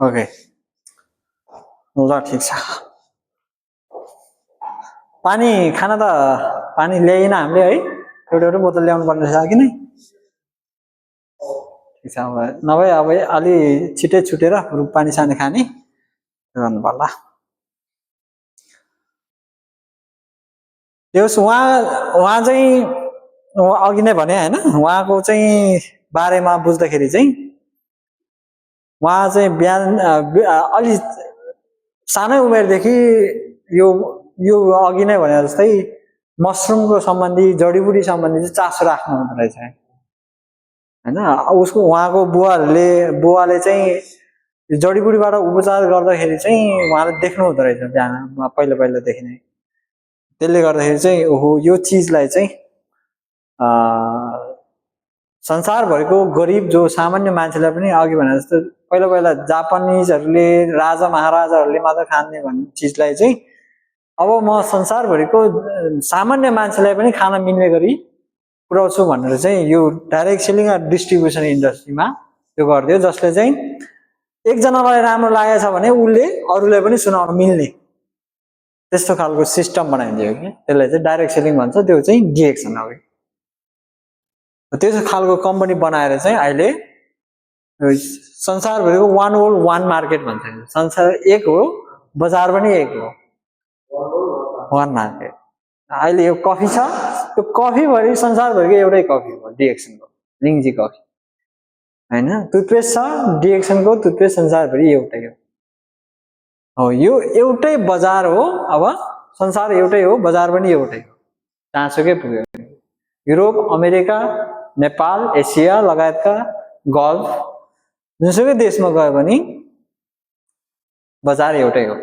Okay ल ठिक छ पानी खाना त पानी ल्याइन हामीले है एउटा एउटा बोतल ल्याउनु पर्ने छ कि नै ठिक छ अब नभए अब अलि छिटै छुटेर पानी सानी खाने गर्नु पर्ला त्यस उहाँ चाहिँ अघि नै भने हैन उहाँको चाहिँ बारेमा बुझ्दाखेरि चाहिँ उहाँ चाहिँ बिहान अलि सानै उमेरदेखि यो यो अघि नै भने जस्तै मसरुमको सम्बन्धी जडीबुटी सम्बन्धी चाहिँ चासो राख्नु हुँदो रहेछ हैन उसको उहाँको बुवाले चाहिँ जडीबुटीबाट उपचार गर्दाखेरि चाहिँ उहाँले देख्नु हुँदो रहेछ बिहान पहिला पहिलादेखि नै त्यसले गर्दाखेरि चाहिँ ओहो यो चिजलाई चाहिँ संसारभरिको गरिब जो सामान्य मान्छेलाई पनि अघि भने जस्तो पहिला पहिला जापानिजहरूले राजा महाराजाहरूले मात्र खाने भन्ने चिजलाई चाहिँ अब म संसारभरिको सामान्य मान्छेलाई पनि खान मिल्ने गरी पुर्याउँछु भनेर चाहिँ यो डाइरेक्ट सेलिङ र डिस्ट्रिब्युसन इन्डस्ट्रीमा त्यो गरिदियो जसले चाहिँ एकजनालाई राम्रो लागेछ भने उसले अरूलाई पनि सुनाउन मिल्ने त्यस्तो खालको सिस्टम बनाइदियो कि त्यसलाई चाहिँ डाइरेक्ट सेलिङ भन्छ त्यो चाहिँ डिएक्सन हो त्यस्तो खालको कम्पनी बनाएर चाहिँ अहिले संसारभरिको वान वर्ल्ड वान मार्केट भन्छ संसार एक हो बजार पनि एक हो वान मार्केट अहिले यो कफी छ त्यो कफीभरि संसारभरिको एउटै कफी हो डिएक्सनको लिङ्जी कफी हैन टुथपेस्ट छ डिएक्सनको टुथपेस्ट संसारभरि एउटै हो यो एउटै बजार हो अब संसार एउटै हो बजार पनि एउटै हो जहाँसुकै पुग्यो युरोप अमेरिका नेपाल एसिया लगायतका गल्फ जुनसुकै देशमा गयो भने बजार एउटै हो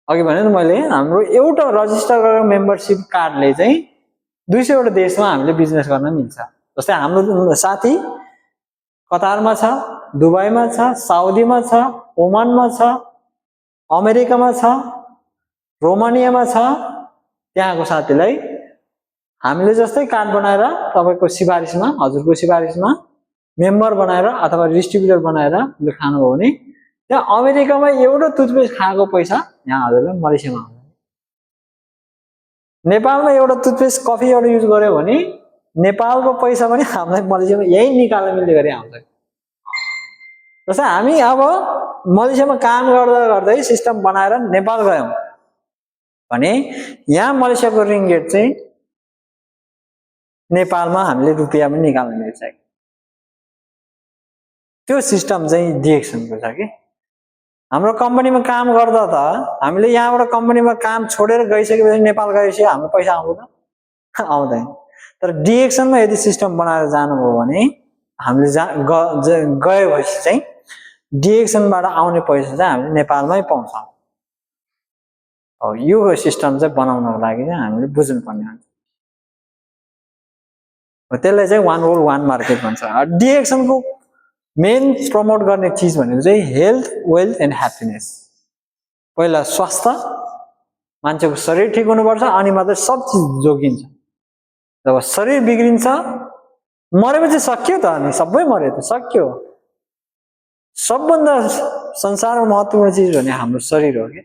अघि भने नि मैले हाम्रो एउटा रजिस्टर गरेर मेम्बरशिप कार्डले चाहिँ 200 वटा देशमा हामीले बिजनेस गर्न मिल्छ जस्तै हाम्रो साथी कतारमा छ दुबईमा छ साउदीमा छ ओमानमा छ अमेरिकामा छ रोमानियामा छ त्यहाँको साथीलाई हामीले जस्तै कार्ड बनाएर तपाईको सिफारिसमा हजुरको सिफारिसमा मेम्बर बनाएर अथवा डिस्ट्रिब्युटर बनाएर खानुभयो भने त्यहाँ अमेरिकामा एउटा टुथपेस्ट खाएको पैसा यहाँ हजुरले मलेसियामा आउँछ नेपालमा एउटा टुथपेस्ट कफी एउटा युज गर्यो भने नेपालको पैसा पनि हामीलाई मलेसियामा यही निकाल्न मिल्ने गरी आउँछ जस्तै हामी अब मलेसियामा काम गर्दा गर्दै सिस्टम बनाएर नेपाल गयौं भने यहाँ मलेसियाको रिङ्गेट चाहिँ नेपालमा हामीले रुपैयाँ पनि निकाल्न मिल्छ त्यो सिस्टम चाहिँ डिएक्सनको छ कि हाम्रो कम्पनीमा काम गर्दा त हामीले यहाँबाट कम्पनीमा काम छोडेर गइसकेपछि नेपाल गएपछि हाम्रो पैसा आउँदैन आउँदैन तर डिएक्सनमा यदि सिस्टम बनाएर जानुभयो भने हामीले गएपछि चाहिँ डिएक्सनबाट आउने पैसा चाहिँ हामीले नेपालमै पाउँछौँ यो सिस्टम चाहिँ बनाउनको लागि चाहिँ हामीले बुझ्नुपर्ने हुन्छ त्यसलाई चाहिँ वान वर्ल्ड वान मार्केट भन्छ डिएक्सनको मेन प्रमोट गर्ने चीज भनेको चाहिँ हेल्थ वेल्थ एन्ड ह्याप्पीनेस पहिला स्वास्थ्य मान्छेको शरीर ठीक हुनुपर्छ अनि मात्रै सब चीज जोगिन्छ जब शरीर बिग्रिन्छ मरेपछि सकियो त अनि सबै मर्यो त सकियो सबभन्दा संसारमा महत्त्वपूर्ण चीज भने हाम्रो शरीर हो के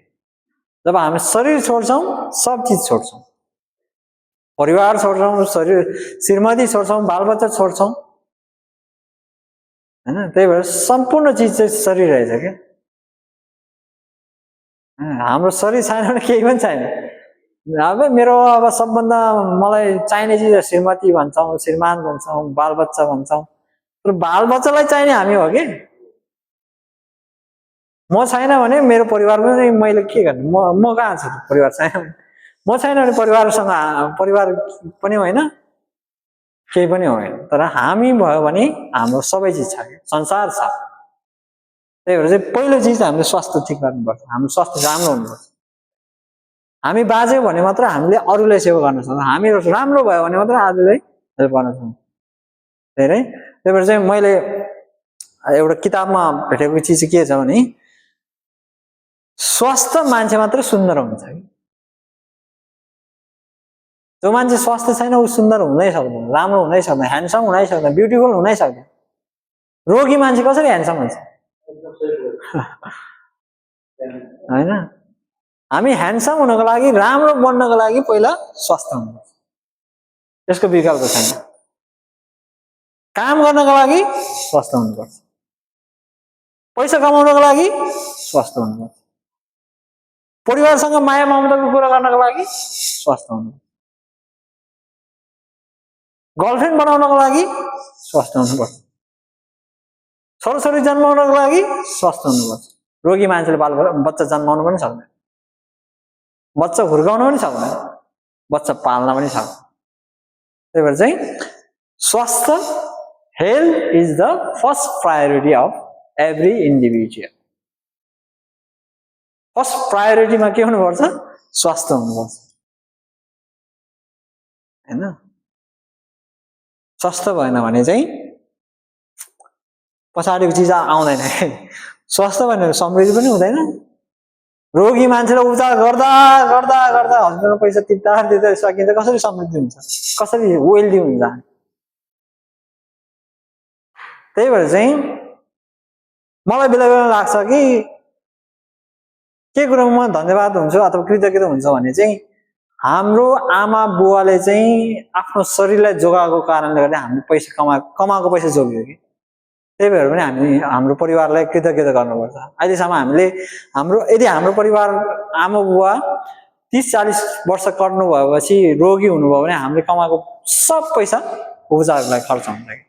जब हामी शरीर छोड्छौं सब चीज छोड्छौं परिवार छोड्छौं शरीर श्रीमती छोड्छौं बालबच्चा छोड्छौं हैन त्यही भएर सम्पूर्ण चीज चाहिँ शरीर रहेछ के हाम्रो शरीर छैन भने केही पनि छैन अब मेरो अब सबभन्दा मलाई चाहिने चीज श्रीमती भन्छौं श्रीमान भन्छौं बालबच्चा भन्छौं तर बालबच्चालाई चाहिने हामी हो के म छैन भने मेरो परिवार पनि मैले के गर्ने म कहाँ छु परिवार छैन म छैन भने परिवार पनि होइन केही पनि होइन तर हामी भयो भने हाम्रो सबै चीज छ संसार छ त्यही भएर चाहिँ पहिलो चीज हामीले स्वास्थ्य ठीक गर्नुपर्छ हाम्रो स्वास्थ्य राम्रो हुनुपर्छ हामी बाज्यो भने मात्र हामीले अरूलाई सेवा गर्न सक्छौँ, हामी राम्रो भयो भने मात्र अरूलाई हेल्प गर्न सक्छौँ। धेरै त्यही भएर चाहिँ मैले एउटा किताबमा भेटेको चिज के छ भने स्वस्थ मान्छे मात्र सुन्दर हुन्छ। जो मान्छे स्वस्थ छैन ऊ सुन्दर हुनै सक्दैन, राम्रो हुनै सक्दैन, ह्यान्डसम हुनै सक्दैन, ब्युटिफुल हुनै सक्दैन। रोगी मान्छे कसरी ह्यान्डसम हुन्छ? होइन, हामी ह्यान्डसम हुनको लागि, राम्रो बन्नको लागि पहिला स्वस्थ हुनुपर्छ, त्यसको विकल्प छैन। काम गर्नको लागि स्वस्थ हुनुपर्छ, पैसा कमाउनको लागि स्वस्थ हुनुपर्छ, परिवारसँग माया ममताको कुरा गर्नको लागि स्वस्थ हुनुपर्छ, गर्लफ्रेन्ड बनाउनको लागि स्वस्थ हुनुपर्छ, छोराछोरी जन्माउनको लागि स्वस्थ हुनुपर्छ। रोगी मान्छेले बच्चा जन्माउनु पनि सक्दैन, बच्चा हुर्काउन पनि सक्दैन, बच्चा पाल्न पनि सक्दैन। त्यही भएर चाहिँ स्वास्थ्य, health is the first priority of every individual. First प्रायोरिटीमा के हुनुपर्छ? स्वास्थ्य हुनुपर्छ, होइन? स्वास्थ्य भएन भने चाहिँ पछाडिको चिज आउँदैन। स्वास्थ्य भनेर समृद्धि पनि हुँदैन। रोगी मान्छेलाई उपचार गर्दा गर्दा गर्दा हस्पिटलमा पैसा तिर्दा तिर्दा सकिन्छ, कसरी समृद्धि हुन्छ, कसरी वेल्दी हुन्छ? त्यही भएर चाहिँ मलाई बेला बेला लाग्छ कि के कुरामा म धन्यवाद हुन्छु अथवा कृतज्ञता हुन्छ भने चाहिँ हाम्रो आमा बुवाले चाहिँ आफ्नो शरीरलाई जोगाएको कारणले गर्दा हामीले पैसा कमाएको पैसा जोग्यो कि। त्यही भएर पनि हामी हाम्रो परिवारलाई कृतज्ञता गर्नुपर्छ। अहिलेसम्म हामीले यदि हाम्रो परिवार आमा बुवा 30-40 वर्ष कट्नु भएपछि रोगी हुनुभयो भने हामीले कमाएको सब पैसा उपचारलाई खर्च हुन्छ कि।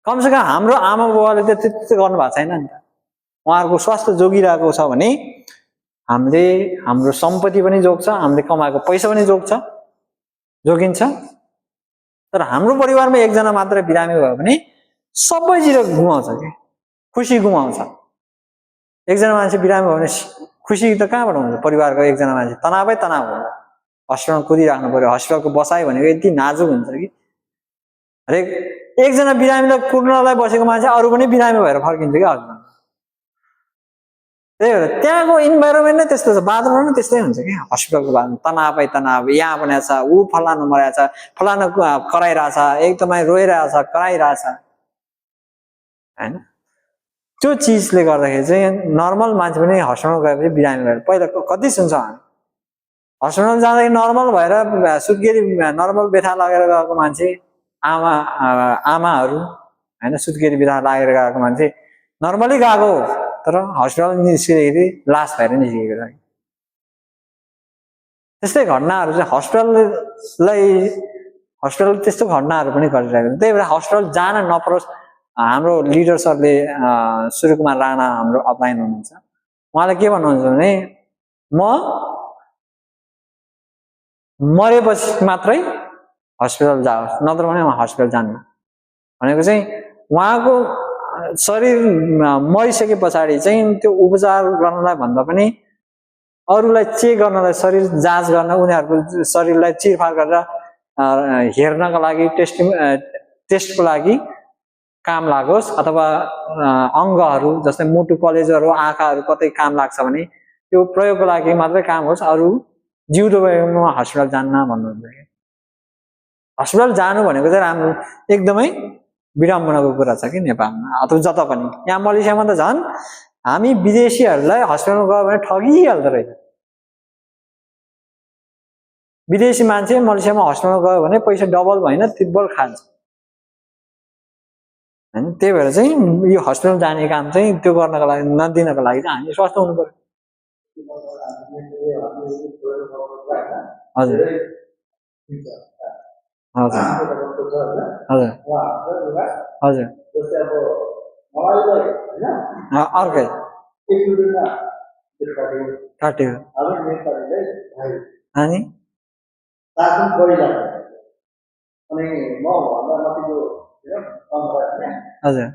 कमसेकम हाम्रो आमा बुवाले त त्यति गर्नु भएको छैन नि त। उहाँहरूको स्वास्थ्य जोगिरहेको छ भने हामीले हाम्रो सम्पत्ति पनि जोग्छ, हामीले कमाएको पैसा पनि जोगिन्छ। तर हाम्रो परिवारमा एकजना मात्र बिरामी भयो भने सबैतिर गुमाउँछ कि, खुसी गुमाउँछ। एकजना मान्छे बिरामी भयो भने खुसी त कहाँबाट हुन्छ? परिवारको एकजना मान्छे तनावै तनाव हुन्छ, हस्पिटलमा कुदिराख्नु पर्यो। हस्पिटलको बसाइ भनेको यति नाजुक हुन्छ कि हरेक एकजना बिरामीलाई कुर्नलाई बसेको मान्छे अरू पनि बिरामी भएर फर्किन्छ क्या हस्पिटल। त्यही भएर त्यहाँको इन्भाइरोमेन्ट नै त्यस्तो छ, वातावरण नै त्यस्तै हुन्छ कि। हस्पिटलको तनावै तनाव, यहाँ बनाएको छ, ऊ फलानु मरेको छ, फलानु कराइरहेछ, एकदमै रोइरहेछ, कराइरहेछ, होइन? त्यो चिजले गर्दाखेरि चाहिँ नर्मल मान्छे पनि हस्पिटल गएपछि बिरामी भएर पहिला कति सुन्छौँ हामी। हस्पिटल जाँदाखेरि नर्मल भएर सुत्केरी नर्मल बेथा लगेर गएको मान्छे, आमाहरू होइन, सुत्केरी बेथा लागेर गएको मान्छे नर्मली गएको तर हस्पिटल निस्किँदाखेरि लास भएर निस्किएको छ। त्यस्तै घटनाहरू चाहिँ हस्पिटल त्यस्तो घटनाहरू पनि गरिरहेको छ। त्यही भएर हस्पिटल जान नपरोस्। हाम्रो लिडर सरले सूर्य कुमार राणा हाम्रो अपलाइन हुनुहुन्छ, उहाँले के भन्नुहुन्छ भने म मरेपछि मात्रै हस्पिटल जाओस्, नत्र भने म हस्पिटल जान्न भनेको चाहिँ उहाँको शरीर मरिसके पछाडि चाहिँ त्यो उपचार गर्नलाई भन्दा पनि अरूलाई चेक गर्नलाई, शरीर जाँच गर्न, उनीहरूको शरीरलाई चिरफार गरेर हेर्नका लागि टेस्टको लागि काम लागोस्, अथवा अङ्गहरू जस्तै मुटु, कलेजहरू, आँखाहरू कतै काम लाग्छ भने त्यो प्रयोगको लागि मात्रै काम होस्, अरू जिउँदो भएमा हस्पिटल जान्न भन्नुहुन्छ। हस्पिटल जानु भनेको चाहिँ राम्रो एकदमै विडम्बनाको कुरा छ कि नेपालमा अथवा जता पनि। यहाँ मलेसियामा त झन् हामी विदेशीहरूलाई हस्पिटल गयो भने ठगिहाल्दो रहेछ। विदेशी मान्छे मलेसियामा हस्पिटल गयो भने पैसा डबल भएन ट्रिपल खान्छ, होइन? त्यही भएर चाहिँ यो हस्पिटल जाने काम चाहिँ त्यो गर्नको लागि नदिनको लागि चाहिँ हामी स्वस्थ हुनु पर्यो। हजुर हजुर हजुर हजुर अर्कै काट्यो अनि हजुर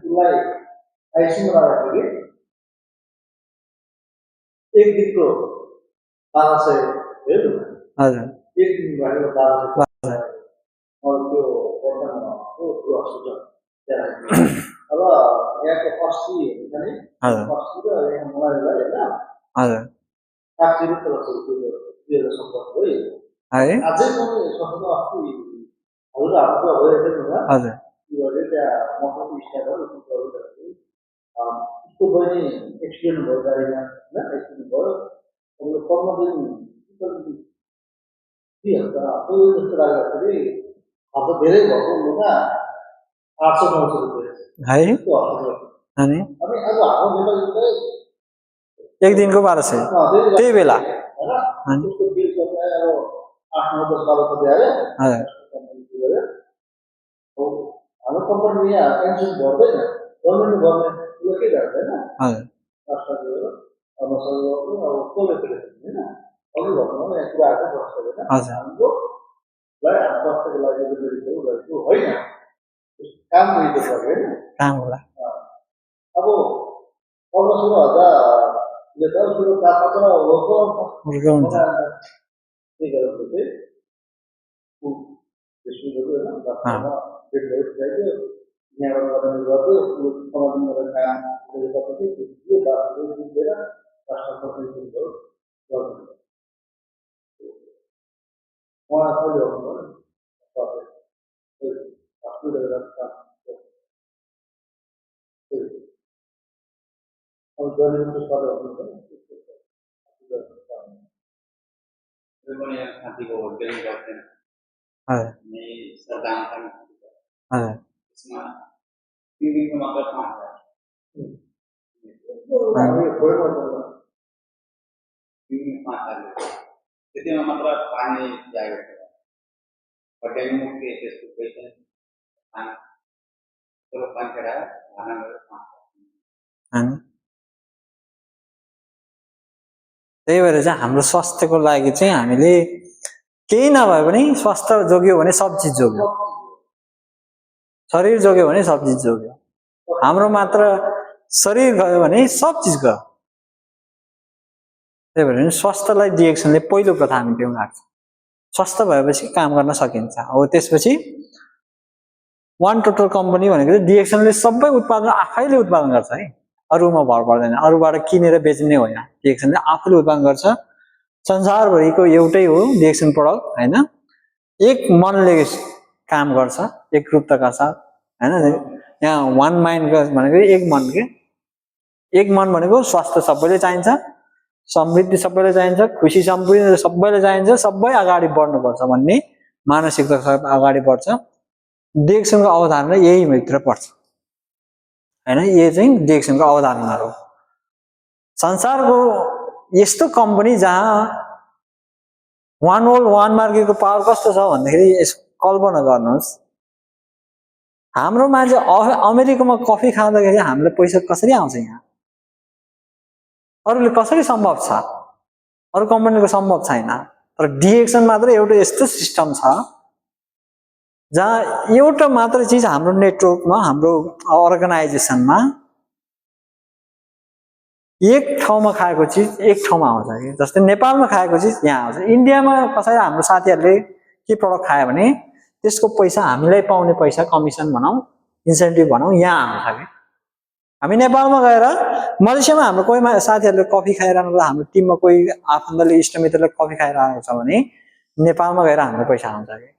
एक दिनको 1200 हजुर एक दिन भएको कारण त्यो वर्तमानको त्यो हस्पिटल अब यहाँको 80 हुन्छ नि 80 र यहाँ मलाई होइन हजुर 60 रुपियाँ सम्पर्क है अझै पनि सस्तो अस्ति हजुर हाम्रो भइरहेको छ हजुर त्यो अहिले त्यहाँ मसँग स्टाफहरू उसको बहिनी एक्सिडेन्ट भयो गाडीमा होइन एक्सिडेन्ट भयो अब 15 दिन 2 हप्ता त्यो जस्तो लाग्दाखेरि खर्च धेरै भएको हुँदा 800-900 रुपियाँ है त्यो हस्पिटल अनि अब हाम्रो नेपाली एक दिनको 1200 त्यही बेला उसको बिल गर्दा अब 8-9 साल कति आयो हाम्रो कम्पनी यहाँ पेन्सन भर्दैन गभर्मेन्टले भर्ने उसले के गर्छ होइन राष्ट्रले अब कसले होइन अघि भन्नु यहाँ कुरा आएको बस्छ होइन हामीलाई हाम्रो स्वास्थ्यको लागि होइन काम गरिदिएको छ होइन काम होला अब 15-16 हजारले त सुरु 4-5 हो के गरेको चाहिँ त्यसको होइन यहाँबाट गर्ने गर्थ्यो समाजमा काम गरेपछि के बाटो दिएर राष्ट्र प्रतिनिधित्व गर्नु उहाँ कहिले अब गरिबको सबै साथीको होटल गर्दैन अनि सरदाम यसमा 3 दिनको मात्र 5,000 त्यतिमा मात्र पानी जाएको छ होटल मुक्ति त्यसको पैसा तर पानीखेडा त्यही भएर चाहिँ हाम्रो स्वास्थ्यको लागि चाहिँ हामीले केही नभए पनि स्वास्थ्य जोग्यो भने सब चिज जोग्यो शरीर जोग्यो भने सब चिज जोग्यो हाम्रो मात्र शरीर गयो भने सब चिज गयो त्यही भएर स्वास्थ्यलाई डिएक्सनले पहिलो प्रथा हामी देउन लाग्छ स्वास्थ्य भएपछि काम गर्न सकिन्छ अब त्यसपछि वान टोटल कम्पनी भनेको चाहिँ डिएक्सनले सबै उत्पादन आफैले उत्पादन गर्छ है अरूमा भर पर्दैन अरूबाट किनेर बेच्ने होइन डिएक्सनले आफूले उत्पादन गर्छ संसारभरिको एउटै हो डिएक्सन प्रडक्ट होइन एक मनले काम गर्छ एकरूपताका साथ होइन यहाँ वान माइन्ड भनेको एक मन भनेको स्वास्थ्य सबैले चाहिन्छ समृद्धि सबैले चाहिन्छ खुसी समृद्धि सबैले चाहिन्छ सबै अगाडि बढ्नुपर्छ भन्ने मानसिकता सब अगाडि बढ्छ डिएक्सनको अवधारणा यही भित्र पर्छ हैन यो चाहिँ डिएक्सनको अवधारणा हो संसारको यस्तो कम्पनी जहाँ वान वर्ल्ड वान मार्केटको पावर कस्तो छ भन्दाखेरि यसको कल्पना गर्नुहोस् हाम्रो मान्छे अमेरिकामा कफी खाँदाखेरि हामीलाई पैसा कसरी आउँछ यहाँ अरूले कसरी सम्भव छ अरू कम्पनीको सम्भव छैन तर डिएक्सन मात्र एउटा यस्तो सिस्टम छ जहाँ एउटा मात्र चिज हाम्रो नेटवर्कमा हाम्रो अर्गनाइजेसनमा एक ठाउँमा खाएको चिज एक ठाउँमा आउँछ कि जस्तै नेपालमा खाएको चिज यहाँ आउँछ इन्डियामा कसै हाम्रो साथीहरूले के प्रडक्ट खायो भने त्यसको पैसा हामीलाई पाउने पैसा कमिसन भनौँ इन्सेन्टिभ भनौँ यहाँ आउँछ कि हामी नेपालमा गएर मलेसियामा हाम्रो कोही साथीहरूले कफी खाइरहनु हाम्रो टिममा कोही आफन्तले इष्टमित्रले कफी खाइरहेको छ भने नेपालमा गएर हाम्रो पैसा आउँछ कि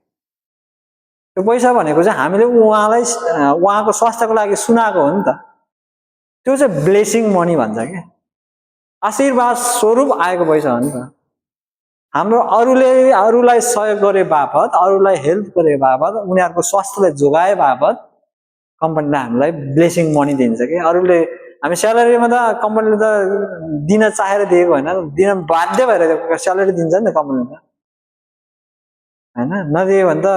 त्यो पैसा भनेको चाहिँ हामीले उहाँलाई उहाँको स्वास्थ्यको लागि सुनाएको हो नि त त्यो चाहिँ ब्लेसिङ मनी भन्छ क्या आशीर्वाद स्वरूप आएको पैसा हो नि त हाम्रो अरूलाई सहयोग गरे बापत अरूलाई हेल्प गरे बापत उनीहरूको स्वास्थ्यलाई जोगाए बापत कम्पनीले हामीलाई ब्लेसिङ मनी दिन्छ कि अरूले हामी स्यालेरीमा त कम्पनीले त दिन चाहेर दिएको होइन दिन बाध्य भएर स्यालेरी दिन्छ नि त कम्पनीले त हैन नदियो भने त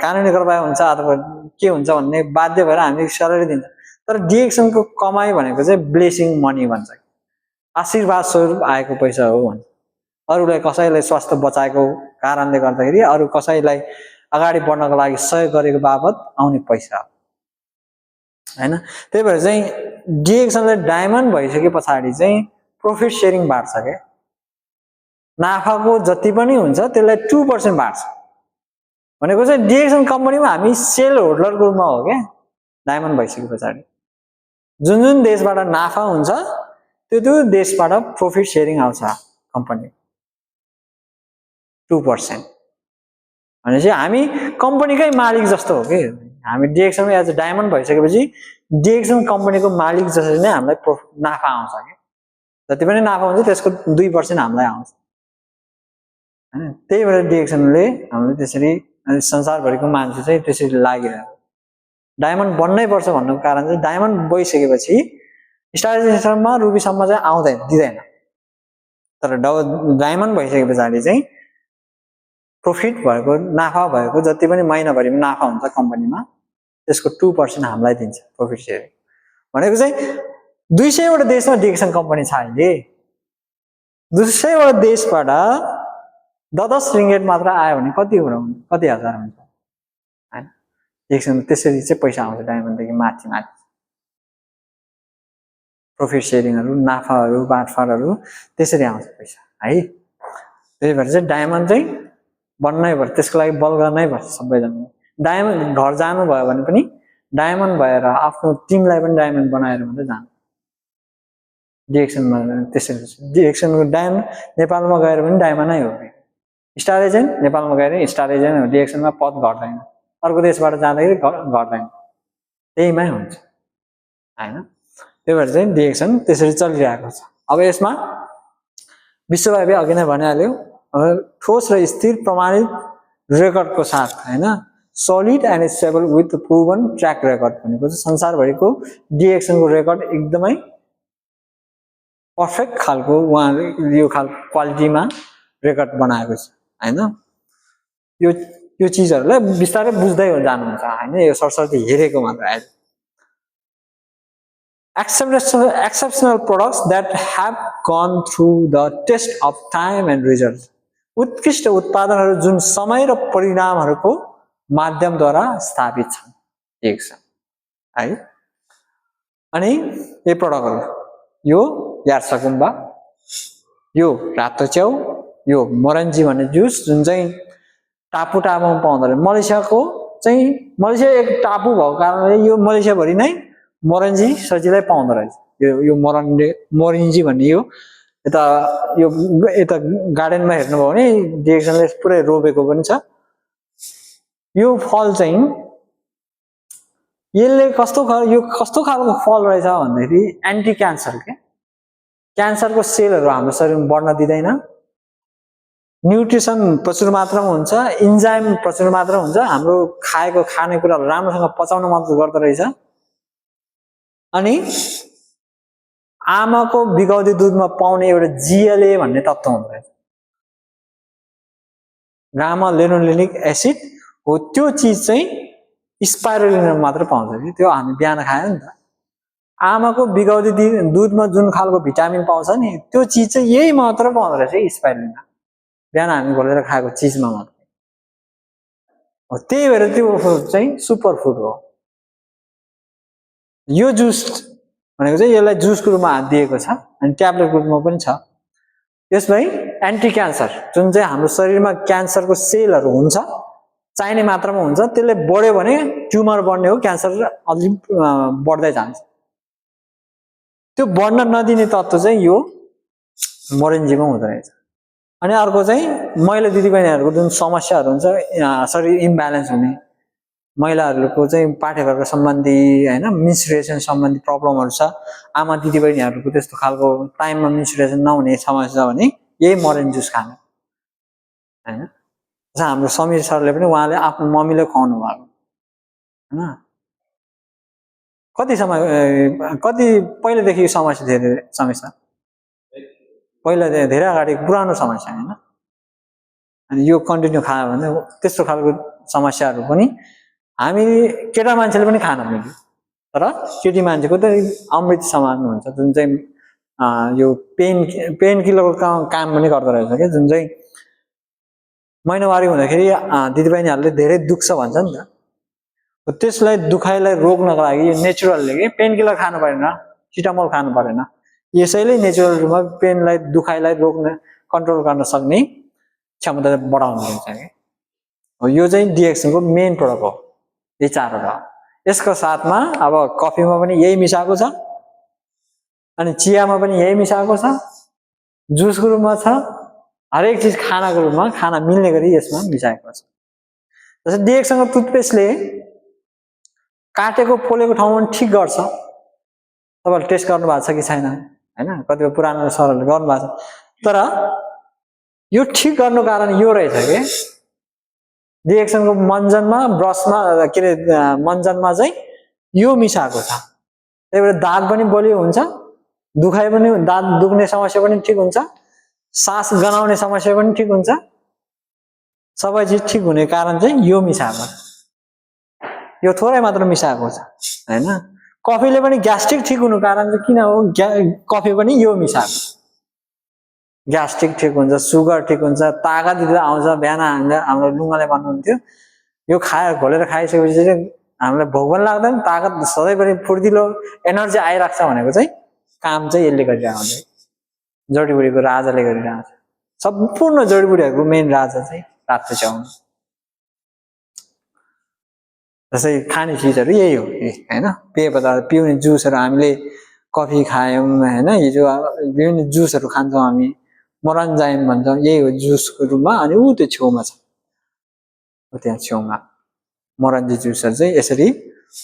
कानुनी कारबाही हुन्छ अथवा के हुन्छ भन्ने बाध्य भएर हामी स्यालेरी दिन्छ तर डिएक्सनको कमाई भनेको चाहिँ ब्लेसिङ मनी भन्छ आशीर्वाद स्वरूप आएको पैसा हो भन्छ अरूलाई कसैलाई स्वास्थ्य बचाएको कारणले गर्दाखेरि अरू कसैलाई अगाडि बढ्नको लागि सहयोग गरेको बापत आउने पैसा हैन त्यही भएर चाहिँ डिएक्सनले डायमन्ड भइसके पछाडि चाहिँ प्रॉफिट शेयरिङ बाट्छ के नाफाको जति पनि हुन्छ त्यसलाई 2% बाँड्छ भनेको चाहिँ डिएक्सन कम्पनीमा हामी सेल होल्डरको रूपमा हो क्या डायमन्ड भइसके पछाडि जुन जुन देशबाट नाफा हुन्छ त्यो देशबाट प्रॉफिट शेयरिङ आउँछ कम्पनी 2% भनेपछि हामी कम्पनीकै मालिक जस्तो हो कि हामी डिएक्सनमा एज अ डायमन्ड भइसकेपछि डिएक्सन कम्पनीको मालिक जसरी नै हामीलाई नाफा आउँछ कि जति पनि नाफा हुन्छ त्यसको 2% हामीलाई आउँछ हैन त्यही भएर डिएक्सनले हामीले त्यसरी संसारभरिको मान्छे चाहिँ त्यसरी लागिरहेको डायमन्ड बन्नै पर्छ भन्नुको कारण चाहिँ डायमन्ड बनिसकेपछि स्टारलाइजेसनमा रुबीसम्म चाहिँ आउँदैन दिदैन तर डायमन्ड भइसके पछाडि चाहिँ प्रॉफिट भएको नाफा भएको जति पनि महिनाभरिमा नाफा हुन्छ कम्पनीमा त्यसको 2% हामीलाई दिन्छ प्रॉफिट शेयरिङ भनेको चाहिँ 200 वटा देशमा डिएक्सन कम्पनी छ अहिले 200 वटा देशबाट 10 रिङ्गेट मात्र आयो भने कति हजार हुन्छ हैन डिएक्सन त्यसरी चाहिँ पैसा आउँछ डायमन्डदेखि माथि प्रॉफिट शेयरिङहरु नाफाहरु बाँडफाँडहरु त्यसरी आउँछ पैसा है त्यही भएर चाहिँ डायमन्ड चाहिँ बन्नै पर्छ त्यसको लागि बल गर्नै पर्छ सबैजना डायमन्ड घर जानु भयो भने पनि डायमन्ड भएर आफ्नो टिमलाई पनि डायमन्ड बनाएर मात्रै जानु डिएक्सनमा त्यसरी डिएक्सनको डायमन्ड नेपालमा गएर पनि डायमन्ड नै हो स्टार एजेन्ट नेपालमा गएर स्टार एजेन्ट हो डिएक्सनमा पद घट्दैन अर्को देशबाट जाँदाखेरि घट्दैन त्यहीमै हुन्छ हैन त्यही भएर चाहिँ डिएक्सन त्यसरी चलिरहेको छ अब यसमा विश्वव्यापी अघि नै भनिहाल्यो ठोस र स्थिर प्रमाणित रेकर्डको साथ हैन solid and stable with proven track record भनेको चाहिँ संसारभरिको डिएक्सनको रेकर्ड एकदमै पर्फेक्ट खालको उहाँले यो खालको क्वालिटीमा रेकर्ड बनाएको छ हैन यो चीजहरुलाई बिस्तारै बुझ्दै जानुहुन्छ हैन यो सरसर्ती हेरेको मात्र आयो exceptional products that have gone through the test of time and results उत्कृष्ट उत्पादनहरु जुन समय र परिणामहरुको माध्यमद्वारा स्थापित छन् एक छ है अनि यो प्रोडक्टहरु यो यार्सकुम्बा यो रातो च्याउ यो मोरन्जी भन्ने जुस जुन चाहिँ टापुमा पाउँदो रहेछ मलेसियाको चाहिँ मलेसिया एक टापु भएको कारणले यो मलेसिया भरि नै मोरन्जी सजिलै पाउँदो रहेछ यो मोरन्जी भन्ने यो यता गार्डनमा हेर्नुभयो भने डिएक्सनले पुरै रोपेको पनि छ यो फल चाहिँ यसले कस्तो खालको फल रहेछ भन्दाखेरि एन्टी क्यान्सर के क्यान्सरको सेलहरु हाम्रो शरीरमा बढ्न दिदैन न्युट्रिसन प्रचुर मात्रामा हुन्छ इन्जाइम प्रचुर मात्रामा हुन्छ हाम्रो खाएको खानेकुरा राम्रोसँग पचाउन मद्दत गर्दो रहेछ अनि आमाको बिगाउँदै दुधमा पाउने एउटा जिएलए भन्ने तत्त्व हुन्छ गामा लेनोलेनिक एसिड हो त्यो चीज चाहिँ स्पाइरुलिना मात्र पाउँछ त्यो हामी बिहान खायो नि त आमाको बिगाउँदै दुधमा जुन खालको भिटामिन पाउँछ नि त्यो चीज चाहिँ यही मात्र पाउँदो रहेछ स्पाइरुलिना बिहान हामी घोलेर खाएको चीजमा मात्र हो त्यही भएर त्यो चाहिँ सुपर फुड हो यो जुस भनेको चाहिँ यसलाई जुसको रूपमा दिएको छ अनि ट्याब्लेटको रूपमा पनि छ यसलाई एन्टी क्यान्सर जुन चाहिँ हाम्रो शरीरमा क्यान्सरको सेलहरु हुन्छ चाहिने मात्रामा हुन्छ त्यसले बढ्यो भने ट्युमर बढ्ने हो क्यान्सर अलि बढ्दै जान्छ त्यो बढ्न नदिने तत्त्व चाहिँ यो मोरेन्जीमा हुँदो रहेछ अनि अर्को चाहिँ महिला दिदीबहिनीहरुको जुन समस्याहरु हुन्छ शरीर इम्ब्यालेन्स हुने महिलाहरुको चाहिँ पाठ्यक्रम सम्बन्धी हैन मेन्स्ट्रुएसन सम्बन्धी प्रब्लमहरु छ आमा दिदीबहिनीहरुको त्यस्तो खालको टाइममा मेन्स्ट्रुएसन नहुने समस्या भने यही मोरेन्ज जुस खानु हैन जस्तो हाम्रो समीर सरले पनि उहाँले आफ्नो मम्मीले खुवाउनु भएको हैन कति पहिलेदेखि समस्या धेरै समस्या पहिला धेरै अगाडि पुरानो समस्या हैन अनि यो कन्टिन्यू खायो भने त्यस्तो खालको समस्याहरु पनि हामी केटा मान्छेले पनि खान मिल्छ तर केटी मान्छेको त अमृत समान हुन्छ जुन चाहिँ यो पेन किलरको काम पनि गर्दो रहेछ के जुन चाहिँ महिनावारी हुँदाखेरि दिदीबहिनीहरुले धेरै दुख्छ भन्छ नि त त्यसलाई दुखाइलाई रोक्नको लागि यो नेचुरलले के पेन किलर खानु पर्दैन सिटामोल खानु पर्दैन यसैले नेचुरल रूपमा पेनलाई दुखाइलाई रोक्न कन्ट्रोल गर्न सक्ने क्षमता बढाउनु हुन्छ कि यो चाहिँ डिएक्सनको मेन प्रोडक्ट हो यी चारवटा यसको साथमा अब कफीमा पनि यही मिसाएको छ अनि चियामा पनि यही मिसाएको छ जुसको रूपमा छ हरेक चीज खानाको रूपमा खाना मिल्ने गरी यसमा मिसाएको छ जस्तै डिएक्सनको टुथपेस्टले काटेको पोलेको ठाउँमा ठिक गर्छ तपाईहरुले टेस्ट गर्नु भएको छ कि छैन हैन कतिपय पुरानो सरहरूले गर्नु भएको छ तर यो ठिक गर्नु कारण यो रहेछ के डिएक्सनको मञ्जनमा ब्रसमा के रे मञ्जनमा चाहिँ यो मिसाएको छ त्यही भएर दाग पनि बलियो हुन्छ दुखाइ पनि दाँत दुख्ने समस्या पनि ठिक हुन्छ सास गनाउने समस्या पनि ठिक हुन्छ सबै चीज ठिक हुने कारण चाहिँ यो मिसाएको यो थोरै मात्र मिसाएको छ हैन कफीले पनि ग्यास्ट्रिक ठिक हुनु कारण चाहिँ किन हो कफी पनि यो मिसाएको ग्यास्ट्रिक ठिक हुन्छ सुगर ठिक हुन्छ तागत आउँछ बिहान हाम्रो लुङाले भन्नुहुन्थ्यो यो खाएर घोलेर खाइसकेपछि चाहिँ हामीलाई भोक पनि लाग्दैन तागत सधैँभरि फुर्तिलो एनर्जी आइराख्छ भनेको चाहिँ काम चाहिँ यसले गरिरहेको हुन्छ जडीबुटीको राजाले गरिरहेको छ सम्पूर्ण जडीबुटीहरूको मेन राजा चाहिँ रातो च्याउ जस्तै खाने चिजहरू यही हो हैन पेय पदार्थ पिउने जुसहरू हामीले कफी खायौं हैन हिजो विभिन्न जुसहरू खान्छौं हामी मोरन्जाइम भन्छौं यही हो जुसको रूपमा अनि उ त्यो छेउमा छ त्यहाँ छेउमा मोरन्जी जुसहरू चाहिँ यसरी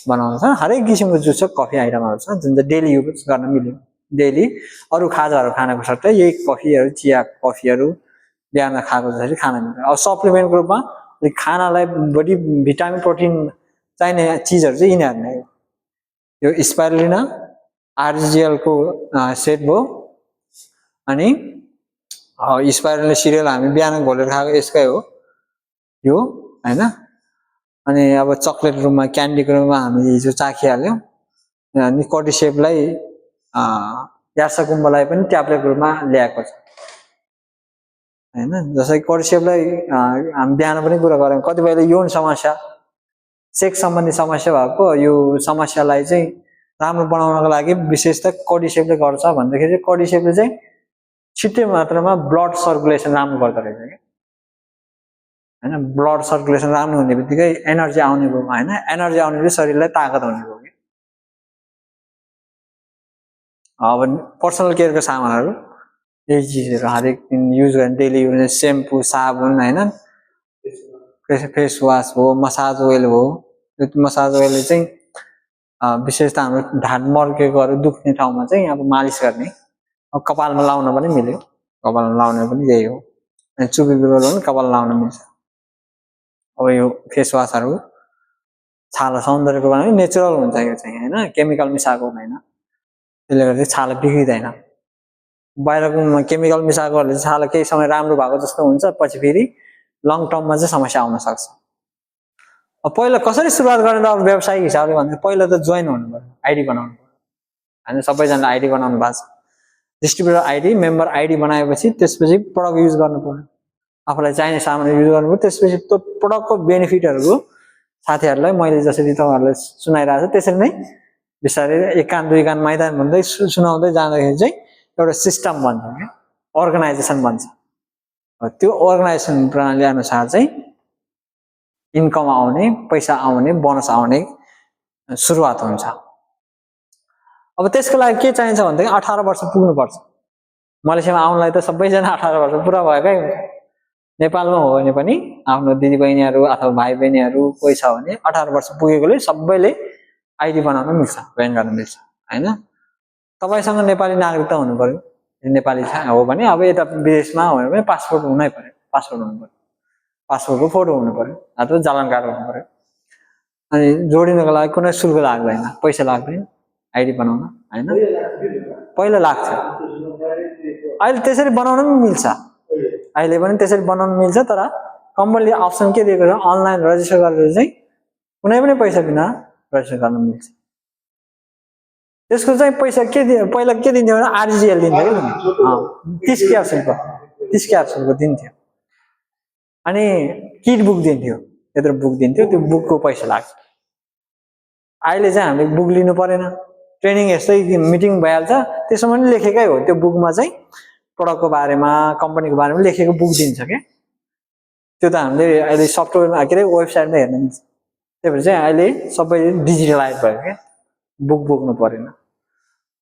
बनाउँछ हरेक किसिमको जुस छ कफी आइटमहरू छ जुन चाहिँ डेली युज गर्न मिल्यो डेली अरु खाजाहरू खानको सट्टै यही कफीहरू चिया कफीहरू बिहान खाएको जसरी खान मिल्छ अब सप्लिमेन्टको रूपमा खानालाई बढी भिटामिन प्रोटिन चाहिने चीजहरू चाहिँ यिनीहरू नै हो यो स्पाइरुलिना आरजिएल को सेट भयो अनि स्पाइरुलिना सिरियल हामी बिहान घोलेर खाएको यसकै हो यो हैन अनि अब चकलेट रूपमा क्यान्डीको रूपमा हामीले हिजो चाखिहाल्यौं अनि कोर्डिसेपलाई यार्साकुम्बलाई पनि ट्याब्लेट रूपमा ल्याएको छ हैन जसै कोर्डिसेपलाई हामी बिहान पनि कुरा गर्यौं कतिपयले यौन समस्या सेक्स सम्बन्धी समस्या भएको यो समस्यालाई चाहिँ राम्रो बनाउनको लागि विशेष त कोर्डिसेपले गर्छ भन्दाखेरि कोर्डिसेपले चाहिँ छिट्टै मात्रामा ब्लड सर्कुलेसन राम्रो गर्दो रहेछ के हैन ब्लड सर्कुलेसन राम्रो हुने बित्तिकै एनर्जी आउने भयो हैन एनर्जी आउनेले शरीरलाई ताकत हुने भयो के अब पर्सनल केयरको सामानहरू यही चीजहरू हरेक दिन युज गर्ने डेली युज सेम्पू साबुन हैन फेस वाश हो मसाज ओइल हो यो मसाज ओइलले चाहिँ विशेष त हाम्रो ढाड मर्केकोहरू दुख्ने ठाउँमा चाहिँ अब मालिस गर्ने अब कपालमा लाउन पनि मिल्यो कपालमा लाउन पनि यही हो अनि चुबी बिगल पनि कपाल लाउन मिल्छ अब यो फेस वाशहरू छाला सौन्दर्यको लागि नेचुरल हुन्छ यो चाहिँ हैन केमिकल मिसाएको हुँदैन त्यसले गर्दा छाला बिग्रिदैन बाहिरको केमिकल मिसाएकोहरूले छाला केही समय राम्रो भएको जस्तो हुन्छ पछि फेरि लङ टर्ममा चाहिँ समस्या आउन सक्छ अब पहिला कसरी सुरुवात गर्ने त अब व्यावसायिक हिसाबले भन्दा पहिला त जोइन हुनु पर्यो आइडी बनाउनु पर्यो हैन सबैजनाले आइडी बनाउनु भएको छ डिस्ट्रिब्युटर आइडी मेम्बर आइडी बनाएपछि त्यसपछि प्रडक्ट युज गर्नु पर्यो आफूलाई चाहिने सामान युज गर्नु पर्यो त्यसपछि त्यो प्रडक्टको बेनिफिटहरुको साथीहरुलाई मैले जसरी तपाईहरुलाई सुनाइरहेको छु त्यसरी नै बिस्तारै एक कान दुई कान मैदान भन्दै सुनाउँदै जाँदाखेरि चाहिँ एउटा सिस्टम बन्छ के अर्गनाइजेसन बन्छ त्यो अर्गनाइजेसन प्रणाली अनुसार चाहिँ इन्कम आउने पैसा आउने बोनस आउने सुरुवात हुन्छ अब त्यसको लागि के चाहिन्छ भन्दाखेरि 18 वर्ष पुग्नु पर्छ मलेसियामा आउनलाई त सबैजना 18 वर्ष पुरा भएकै हुन्छ नेपालमा हो भने पनि आफ्नो दिदीबहिनीहरु अथवा भाइबहिनीहरु कोही छ भने 18 वर्ष पुगेकोले सबैले आइडी बनाउन मिल्छ जोइन गर्न मिल्छ हैन तपाईसँग नेपाली नागरिकता हुनु पर्यो नेपाली हो भने अब यता विदेशमा हो भने पासपोर्ट हुनै पर्यो पासपोर्ट हुनु पर्यो पासपोर्टको फोटो हुनु पर्यो अथवा जालन कार्ड हुनु पर्यो अनि जोडिनको लागि कुनै शुल्क लाग्दैन पैसा लाग्दैन आइडी बनाउन हैन पहिला लाग्छ अहिले त्यसरी बनाउन पनि मिल्छ अहिले पनि त्यसरी बनाउन मिल्छ तर कम्पनीले अप्सन के दिएको छ अनलाइन रजिस्टर गरेर चाहिँ कुनै पनि पैसा बिना रजिस्टर गर्न मिल्छ त्यसको चाहिँ पैसा के पहिला के दिन्थ्यो भने आरजिएल दिन्थ्यो के 30 क्याप्सुलको दिन्थ्यो अनि किट बुक दिन्थ्यो यत्रो बुक दिन्थ्यो त्यो बुकको पैसा लाग्छ अहिले चाहिँ हामीले बुक लिनु परेन ट्रेनिङ यस्तै मिटिङ भइहाल्छ त्यसमा पनि लेखेकै हो त्यो बुकमा चाहिँ प्रडक्टको बारेमा कम्पनीको बारेमा लेखेको बुक दिन्छ क्या त्यो त हामीले अहिले सफ्टवेयरमा के अरे वेबसाइटमा हेर्न मिल्छ त्यही भएर चाहिँ अहिले सबै डिजिटलाइज भयो क्या बुक बोक्नु परेन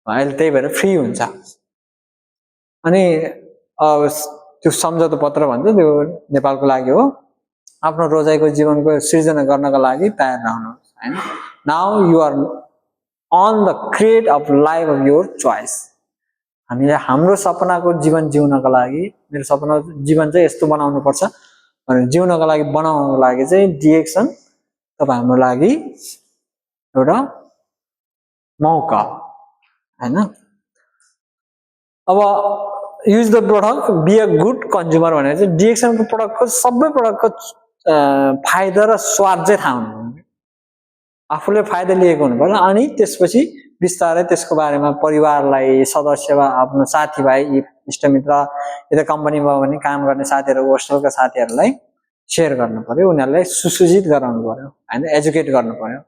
अहिले त्यही भएर फ्री हुन्छ अनि त्यो सम्झौता पत्र भन्छ त्यो नेपालको लागि हो आफ्नो रोजाइको जीवनको सृजना गर्नका लागि तयार रहनुहोस् हैन now you are on the create of life of your choice हामीले हाम्रो सपनाको जीवन जिउनका लागि मेरो सपना जीवन चाहिँ यस्तो बनाउनु पर्छ भनेर जिउनका लागि बनाउनको लागि चाहिँ डिएक्सन तपाईं हाम्रो लागि एउटा मौका हैन अब use the product be a good consumer भनेर चाहिँ डिएक्सनको प्रोडक्टको सबै प्रोडक्टको फाइदा र स्वाद चाहिँ थाहा हुनु आफूले फाइदा लिएको हुनुपर्छ अनि त्यसपछि बिस्तारै त्यसको बारेमा परिवारलाई सदस्य वा आफ्नो साथीभाइ इष्टमित्र यता कम्पनीमा पनि काम गर्ने साथीहरू होस्टेलका साथीहरूलाई सेयर गर्नु पर्यो उनीहरूलाई सुसूचित गराउनु पर्यो हैन एजुकेट गर्नु पर्यो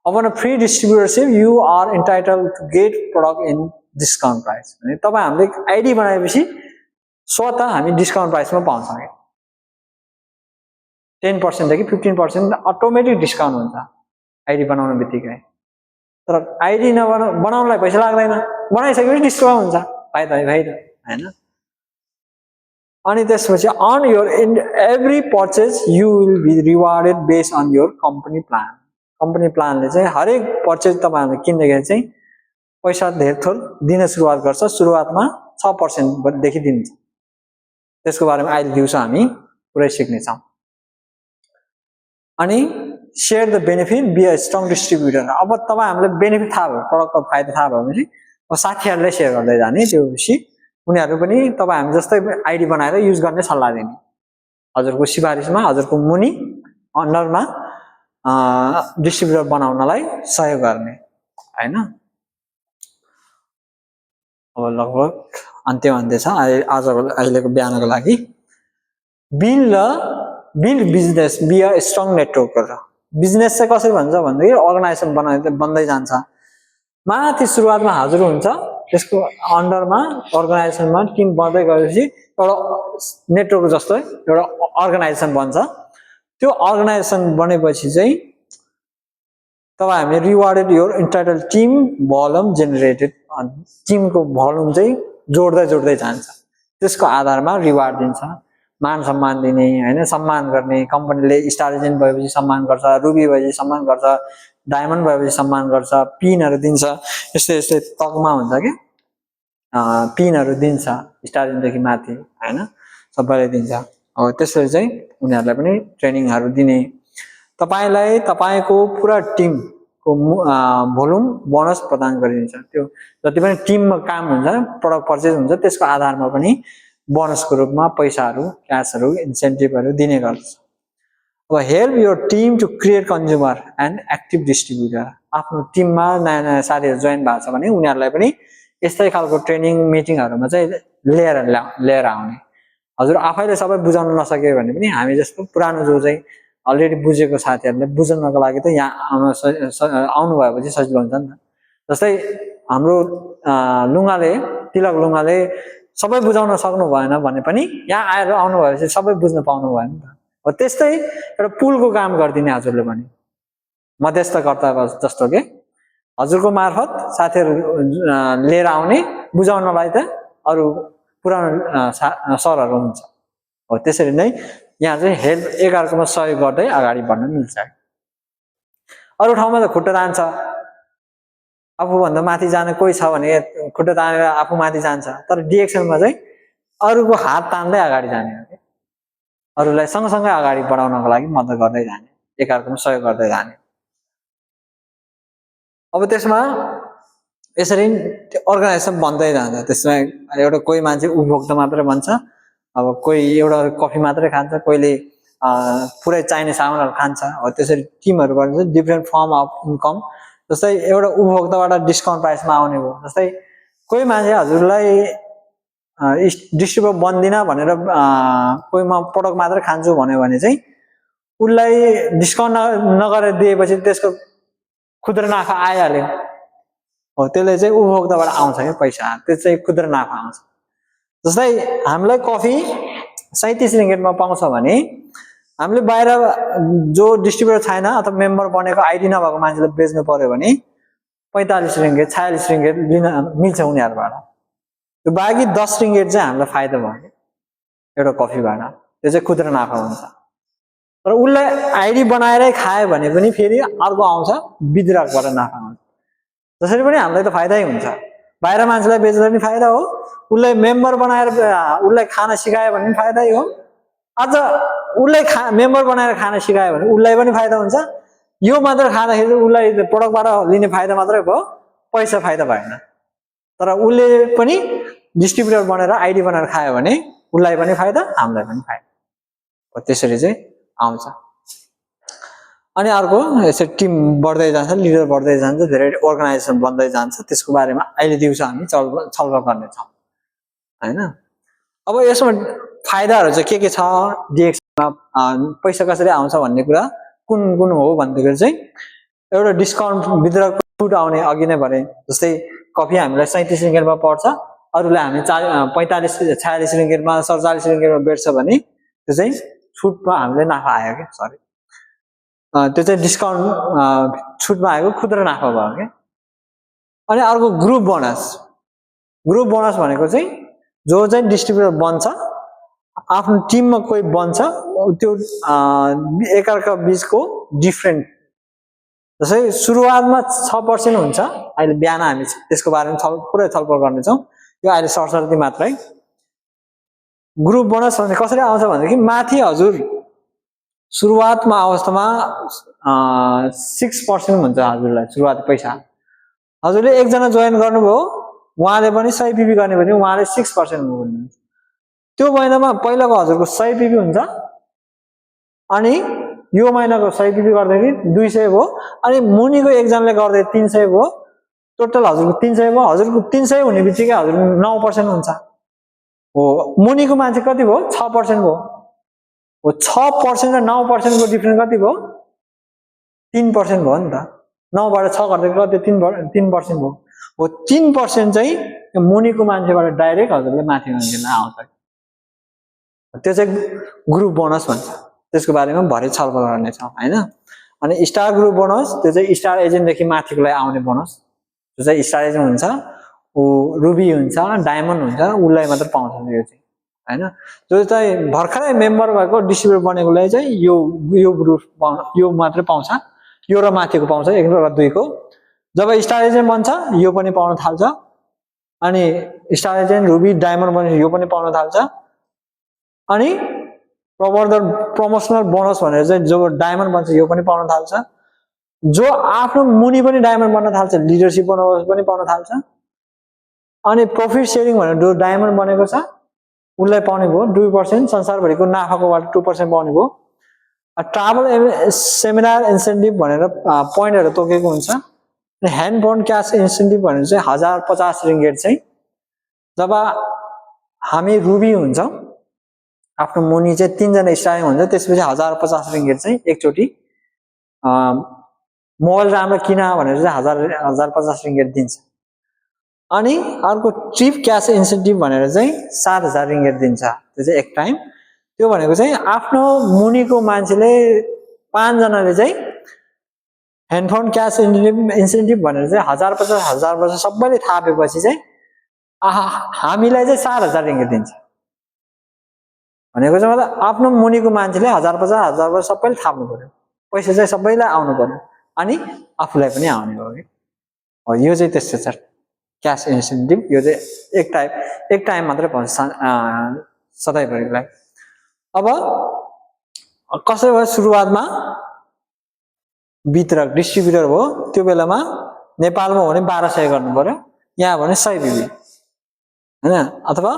अपon a free distributorship you are entitled to get product in discount price भने तपाई हामीले आईडी बनाएपछि स्वतः हामी डिस्काउन्ट प्राइसमा पाउँछौं 10% देखि 15% अटोमेटिक डिस्काउन्ट हुन्छ आईडी बनाउन बित्तिकै तर आईडी बनाउनलाई पैसा लाग्दैन बनाइसकेपछि डिस्काउन्ट हुन्छ फाइदा हैन अनि त्यसपछि on your every purchase you will be rewarded based on your company plan company प्लानले चाहिँ हरेक पर्चेज तपाईहरुले किन्दाखेरि चाहिँ पैसा धेर थोर दिन सुरुवात गर्छ सुरुवातमा 6% देखि दिन्छ त्यसको बारेमा अहिले दिउँसो हामी पुरै सिक्ने छौं अनि share the benefit be a strong distributor अब तपाई हामीले बेनिफिट थाहा भयो प्रोडक्टको फाइदा थाहा भयो भने साथीहरुले शेयर गर्दै जाने त्योपछि उनीहरु पनि तपाई हामी जस्तै आईडी बनाएर युज गर्ने सल्लाह दिने हजुरको सिफारिसमा हजुरको मुनि अन्डरमा डिस्ट्रिब्युटर बनाउनलाई सहयोग गर्ने हैन अब लगभग अन्त्य छ आजको अहिलेको बिहानको लागि build business be a strong networker business चाहिँ कसरी भन्छ भन्दाखेरि अर्गनाइजेसन बन्दै जान्छ माथि सुरुवातमा हजुर हुन्छ त्यसको अन्डरमा अर्गनाइजेसनमा टिम बन्दै गएपछि एउटा नेटवर्क जस्तो एउटा अर्गनाइजेसन बन्छ त्यो अर्गनाइजेसन बनेपछि चाहिँ तपाईं हामीले rewarded your entitle team volume generated टिमको भोल्युम चाहिँ जोड्दै जान्छ त्यसको आधारमा रिवार्ड दिन्छ मान सम्मान दिने हैन सम्मान गर्ने कम्पनीले स्टार एजेन्ट भएपछि सम्मान गर्छ रुबी भएपछि सम्मान गर्छ डायमन्ड भएपछि सम्मान गर्छ पिनहरु दिन्छ यस्तै तकमा हुन्छ के पिनहरु दिन्छ स्टार एजेन्ट देखि माथि हैन सबैले दिन्छ अब त्यसरी चाहिँ उनीहरुलाई पनि ट्रेनिङहरु दिने तपाईलाई तपाईको पुरा टिमको भोल्युम बोनस प्रदान गरिन्छ त्यो जति पनि टिममा काम हुन्छ प्रोडक्ट पर्चेज हुन्छ त्यसको आधारमा पनि बोनसको रूपमा पैसाहरु क्याशहरु इन्सेन्टिभहरु दिने गर्छ अब help your team to create consumer and active distributor आफ्नो टिममा नयाँ साथीहरु जोइन भएको छ भने उनीहरुलाई पनि यस्तै खालको ट्रेनिङ मिटिङहरुमा चाहिँ लिएर आउने हजुर आफैले सबै बुझाउन नसके भने पनि हामी जस्तो पुरानो जो चाहिँ अलरेडी बुझेको साथीहरुले बुझ्नको लागि त यहाँ आउनु भएपछि सजिलो हुन्छ नि त जस्तै हाम्रो तिलक लुङाले सबै बुझाउन सक्नु भएन भने पनि यहाँ आएर आउनु भएपछि सबै बुझ्न पाउनु भयो नि त हो त्यस्तै एउटा पुलको काम गर्दिने हजुरले पनि मध्यस्थकर्ता जस्तो के हजुरको मार्फत साथीहरु लिएर आउने बुझाउनलाई त अरु पुरानो सरहरु हुन्छ हो त्यसरी नै यहाँ चाहिँ हेल्प एकअर्कामा सहयोग गर्दै अगाडि बढ्न मिल्छ अरु ठाउँमा त खुट्टा तान्छ आफूभन्दा माथि जाने कोही छ भने खुट्टा तानेर आफू माथि जान्छ तर डिएक्सनमा चाहिँ अरूको हात तान्दै अगाडि जाने हो अरूलाई सँगसँगै अगाडि बढाउनको लागि मद्दत गर्दै जाने एकअर्कामा सहयोग गर्दै जाने अब त्यसमा यसरी अर्गनाइजेसन बन्दै जान्छ त्यसमा एउटा कोही मान्छे उपभोक्ता मात्रै बन्छ अब कोही एउटा कफी मात्रै खान्छ कोहीले पुरै चाहिने सामानहरु खान्छ हो त्यसरी टिमहरु बन्छ डिफरेन्ट फर्म अफ इन्कम जस्तै एउटा उपभोक्ताबाट डिस्काउन्ट प्राइसमा आउने भयो जस्तै कोही मान्छे हजुरलाई डिस्ट्रिब्युटर बन्दिन भनेर कोही म प्रोडक्ट मात्रै खान्छु भन्यो भने चाहिँ उलाई डिस्काउन्ट नगरेर दिएपछि त्यसको खुद्रा नाफा आइहाल्यो हो त्यसले चाहिँ उपभोक्ताबाट आउँछ के पैसा त्यो चाहिँ खुद्रा नाफा आउँछ जस्तै हामीलाई कफी 37 रिङ्गेटमा पाउँछ भने हामीले बाहिर जो डिस्ट्रिब्युटर छैन अथवा मेम्बर बनेको आइडी नभएको मान्छेले बेच्नु पर्यो भने 45 रिङ्गेट 46 रिङ्गेट लिन मिल्छ उनीहरूबाट। त्यो बाँकी 10 रिङ्गेट चाहिँ हामीलाई फाइदा भयो एउटा कफीबाट, त्यो चाहिँ खुद्रा नाफा हुन्छ। तर उसले आइडी बनाएरै खायो भने पनि फेरि अर्को आउँछ विद्राकबाट नाफा आउँछ। जसरी पनि हामीलाई त फाइदै हुन्छ, बाहिर मान्छेलाई बेच्दा पनि फाइदा हो, उसलाई मेम्बर बनाएर उसलाई खाना सिकायो भने पनि फाइदै हो, अझ उसलाई मेम्बर बनाएर खाना सिकायो भने उसलाई पनि फाइदा हुन्छ। यो मात्र खाँदाखेरि उसलाई प्रडक्टबाट लिने फाइदा मात्रै भयो, पैसा फाइदा भएन। तर उसले पनि डिस्ट्रिब्युटर बनेर आइडी बनाएर खायो भने उसलाई पनि फाइदा, हामीलाई पनि फाइदा, त्यसरी चाहिँ आउँछ। अनि अर्को यसरी टिम बढ्दै जान्छ, लिडर बढ्दै जान्छ, धेरै अर्गनाइजेसन बन्दै जान्छ। त्यसको बारेमा अहिले दिउँसो हामी छलफल गर्नेछौँ हैन। अब यसमा फाइदाहरू चाहिँ के छ, डिएक्समा पैसा कसरी आउँछ भन्ने कुरा कुन कुन हो भन्दाखेरि चाहिँ एउटा डिस्काउन्ट विद्राक छुट आउने अघि नै भने जस्तै कफी हामीलाई 37 रिङ्गेटमा पर्छ, अरूले हामी 45 46 रिङ्गेटमा 47 रिङ्गेटमा बेच्छ भने त्यो चाहिँ छुटमा हामीले नाफा आयो क्या, सरी त्यो चाहिँ डिस्काउन्ट छुटमा आएको खुद्रा नाफा भयो क्या। अनि अर्को ग्रुप बोनस। ग्रुप बोनस भनेको चाहिँ जो चाहिँ डिस्ट्रिब्युटर बन्छ, आफ्नो टिममा कोही बन्छ, त्यो एकअर्का बिचको डिफ्रेन्ट, जस्तै सुरुवातमा 6% हुन्छ, अहिले बिहान हामी त्यसको बारेमा पुरै छलफल गर्नेछौँ, यो अहिले सरसर्ती मात्रै। ग्रुप बोनस भने कसरी आउँछ भनेदेखि माथि हजुर सुरुवातमा अवस्थामा 6% हुन्छ हजुरलाई सुरुवाती पैसा, हजुरले एकजना जोइन गर्नुभयो, उहाँले पनि 100 पिबी गर्ने भने उहाँले 6% हुनुहुन्छ। त्यो महिनामा पहिलाको हजुरको 100 पिबी हुन्छ, अनि यो महिनाको 100 पिबी गर्दाखेरि 200 भयो, अनि मुनिको एकजनाले गर्दै 300 भयो, टोटल हजुरको 300 भयो। हजुरको 300 हुने बित्तिकै हजुर 9% हुन्छ हो, मुनिको मान्छे कति भयो 6% भयो हो। 6% र 9% को डिफरेन्स कति भयो 3% भयो नि त। 9 बाट 6 गर्दै कति 3% भयो हो। 3% चाहिँ मुनिको मान्छेबाट डाइरेक्ट हजुरले माथि मान्छेलाई आउँछ, त्यो चाहिँ ग्रुप बोनस भन्छ। त्यसको बारेमा भरे छलफल गर्नेछौँ हैन। अनि स्टार ग्रुप बोनस, त्यो चाहिँ स्टार एजेन्टदेखि माथिकोलाई आउने बोनस, त्यो चाहिँ स्टार एजेन्ट हुन्छ, ऊ रुबी हुन्छ, डायमन्ड हुन्छ, उसलाई मात्र पाउँछ यो चाहिँ हैन। जो चाहिँ भर्खरै मेम्बर भएको डिस्ट्रिब्युटर बनेकोलाई चाहिँ यो ग्रुप यो मात्रै पाउँछ, यो र माथिको पाउँछ, 1 र 2 को। जब स्टार एजेन्ट बन्छ यो पनि पाउन थाल्छ, अनि स्टार एजेन्ट रुबी डायमन्ड बन्छ यो पनि पाउन थाल्छ। अनि प्रमोसनल बोनस भनेर चाहिँ जो डायमन्ड बन्छ यो पनि पाउन थाल्छ। जो आफ्नो मुनि पनि डायमन्ड बन्न थाल्छ, लिडरशिप बोनस पनि पाउन थाल्छ। अनि प्रॉफिट शेयरिङ भनेर जो डायमन्ड बनेको छ उसलाई पाउने भयो 2%, संसारभरिको नाफाकोबाट 2% पाउने भयो। ट्राभल सेमिनार इन्सेन्टिभ भनेर पोइन्टहरु तोकेको हुन्छ। अनि ह्यान्ड बोन्ड क्याश इन्सेन्टिभ भनेर चाहिँ 1050 रिङ्गेट चाहिँ जब हामी रुबी हुन्छौं, आफ्नो मुनि चाहिँ 3 जना स्टार्टिङ हुन्छ, त्यसपछि 1050 रिङ्गेट चाहिँ एकचोटी मोबाइल राम्रो किन भनेर चाहिँ 1050 रिङ्गेट दिन्छ। अनि अर्को ट्रिप क्याश इन्सेन्टिभ भनेर चाहिँ 7000 रिङ्गेट दिन्छ, त्यो चाहिँ एक टाइम। त्यो भनेको चाहिँ आफ्नो मुनिको मान्छेले 5 जनाले चाहिँ ह्यान्डफोन क्यास इन्सेन्टिभ भनेर चाहिँ 1050 सबैले थापेपछि चाहिँ हामीलाई चाहिँ 7000 रिङ्गेट दिन्छ भनेको चाहिँ मतलब आफ्नो मुनिको मान्छेले 1050 सबैले थाप्नु पर्यो, पैसा चाहिँ सबैलाई आउनु पर्यो, अनि आफूलाई पनि आउने हो कि हो। यो चाहिँ त्यस्तो छ क्याश इन्सेन्टिभ, यो चाहिँ एक टाइम मात्रै पाउँछ सधैँभरिलाई। अब कसरी भयो सुरुवातमा वितरक डिस्ट्रिब्युटर हो, त्यो बेलामा नेपालमा भने 1200 गर्नु पर्यो, यहाँ भने 100 बिबी हैन, अथवा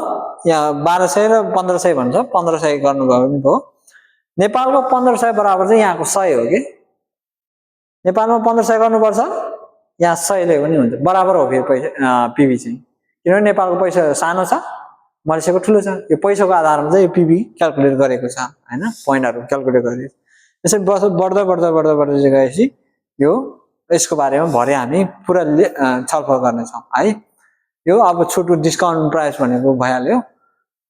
यहाँ 1200 र 1500 भन्छ, 1500 गर्नुभयो भने भयो। नेपालको 1500 बराबर चाहिँ यहाँको 100 हो कि, नेपालमा 1500 गर्नुपर्छ, यहाँ 100 ले पनि हुन्छ, बराबर हो फेरि पैसा पिबी चाहिँ। किनभने नेपालको पैसा सानो छ, मलेसियाको ठुलो छ, यो पैसाको आधारमा चाहिँ यो पिबी क्याल्कुलेट गरेको छ हैन, पोइन्टहरु क्याल्कुलेट गरेको। त्यसै बढ्दै गएपछि यो यसको बारेमा भरे हामी पुरा छलफल गर्नेछौँ है। यो अब छुट डिस्काउन्ट प्राइस भनेको भइहाल्यो।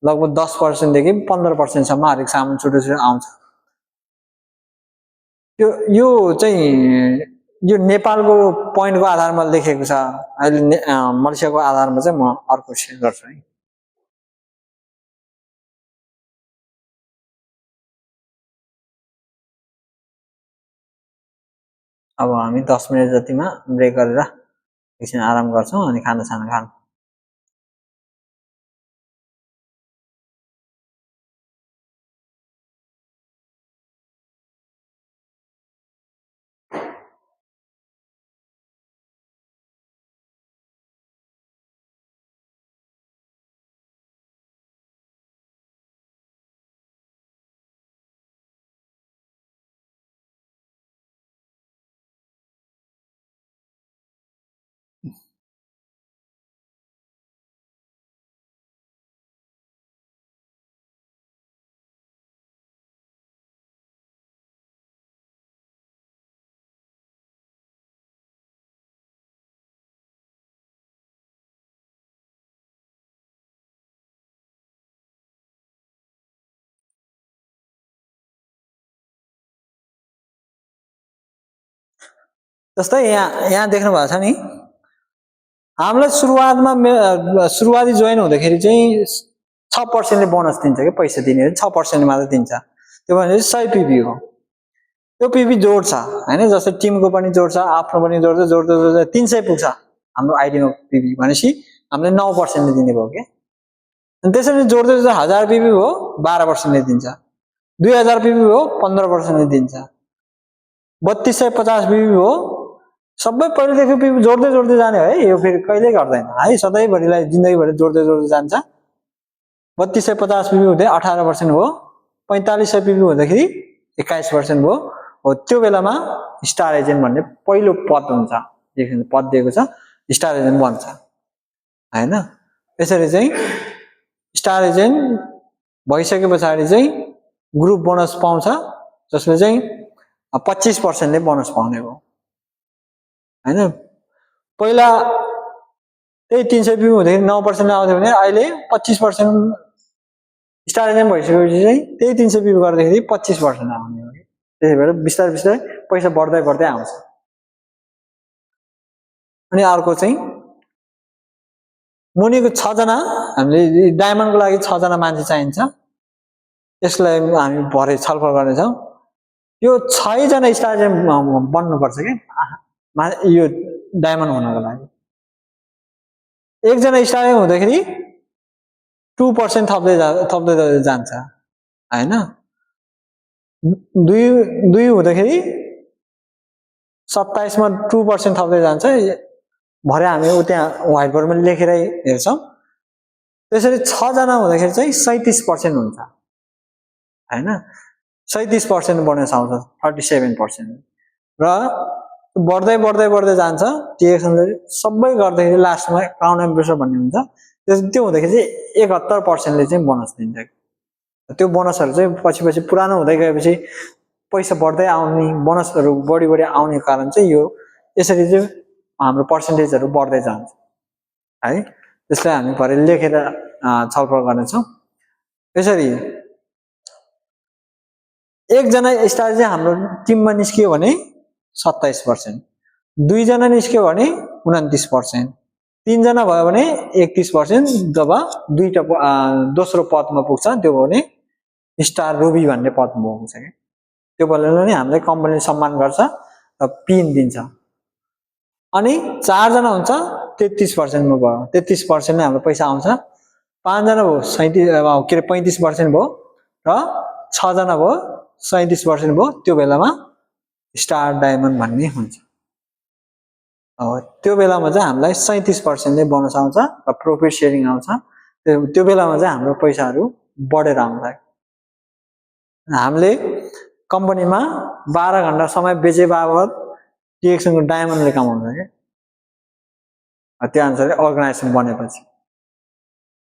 लगभग 10% देखि 15% सम्म हरेक सामान छुटो छुटो आउँछ। यो चाहिँ यो नेपालको पोइन्टको आधारमा लेखेको छ। अहिले मलेसियाको आधारमा चाहिँ म अर्को सेयर गर्छु है। अब हामी 10 मिनट जतिमा ब्रेक गरेर एकछिन आराम गर्छौँ अनि खाना खान्छौँ। जस्तै यहाँ देख्नु भएको छ नि, हामीलाई सुरुवाती जोइन हुँदाखेरि चाहिँ 6% बोनस दिन्छ कि पैसा दिने 6% मात्र दिन्छ। त्यो भनेपछि 100 पिबी हो। त्यो पिबी जोड्छ हैन, जस्तै टिमको पनि जोड्छ, आफ्नो पनि जोड्छ, जोड्दै 300 पुग्छ हाम्रो आइडीमा पिबी भनेपछि हामीले 9% दिने भयो के। अनि त्यसरी जोड्दै 1000 पिबी हो 12% दिन्छ, 2000 पिबी हो 15% दिन्छ, 3250 पिबी हो सबै पहिलेदेखि पिबी जोड्दै जाने है। यो फेरि कहिल्यै गर्दैन है, सधैँभरिलाई जिन्दगीभरि जोड्दै जान्छ। 3250 पिबी हुँदै 18% हो, 4500 पिबी हुँदाखेरि 21% भयो। हो त्यो बेलामा स्टार एजेन्ट भन्ने पहिलो पद हुन्छ, पद दिएको छ, स्टार एजेन्ट बन्छ हैन। यसरी चाहिँ स्टार एजेन्ट भइसके पछाडि चाहिँ ग्रुप बोनस पाउँछ, जसले चाहिँ 25% ले बोनस पाउने हो हैन। पहिला त्यही 300 पिबी हुँदाखेरि 9% आउँथ्यो भने अहिले 25% स्टार एजेन्ट भइसकेपछि चाहिँ त्यही 300 पिबी गर्दाखेरि 25% आउने हो। त्यसै भएर बिस्तारै बिस्तारै पैसा बढ्दै आउँछ। अनि अर्को चाहिँ मुनिको 6 जना हामीले डायमन्डको लागि 6 जना मान्छे चाहिन्छ। यसलाई हामी भरे छलफल गर्नेछौँ। यो 6 जना स्टार एजेन्ट बन्नुपर्छ के यो डायमन्ड हुनको लागि। एकजना स्टार एजेन्ट हुँदाखेरि 2% थप्दै जान्छ हैन। दुई हुँदाखेरि 27 मा 2% थप्दै जान्छ। भरे हामी त्यहाँ व्हाइट बोर्डमा लेखेर हेर्छौँ। त्यसरी 6 जना हुँदाखेरि चाहिँ 37% हुन्छ हैन। 37% बोनस आउँछ, 37% र बढ्दै जान्छ। टिएक्सन सबै गर्दाखेरि लास्टमा क्राउन एम्बेसडर भन्ने हुन्छ। त्यो हुँदाखेरि चाहिँ 71% ले चाहिँ बोनस दिन्छ। त्यो बोनसहरू चाहिँ पछि पुरानो हुँदै गएपछि पैसा बढ्दै आउने, बोनसहरू बढी आउने कारण चाहिँ यो यसरी चाहिँ हाम्रो पर्सेन्टेजहरू बढ्दै जान्छ है। त्यसलाई हामी भरे लेखेर छलफल गर्नेछौँ। यसरी एकजना स्टार चाहिँ हाम्रो टिममा निस्कियो भने 27%, 2 जना निस्क्यो भने 29%, 3 जना भयो भने 31%। जब दोस्रो पदमा पुग्छ त्यो हो भने स्टार रुबी भन्ने पदमा पुग्छ के। त्यो बेलामा नि हामीलाई कम्पनीले सम्मान गर्छ र पिन दिन्छ। अनि 4 जना हुन्छ 33% मा भयो, 33% ले हाम्रो पैसा आउँछ। 5 जना भयो 35% भयो र 6 जना भयो 37% भयो। त्यो बेलामा स्टार डायमन्ड भन्ने हुन्छ। त्यो बेलामा चाहिँ हामीलाई 37% ले बोनस आउँछ र प्रॉफिट शेयरिङ आउँछ। त्यो बेलामा चाहिँ हाम्रो पैसाहरू बढेर आउँछ। हामीले कम्पनीमा 12 घण्टा समय बेचे बाबत टिएक्सनको डायमन्डले कमाउँछ के। त्यो अनुसारले अर्गनाइजेसन बनेपछि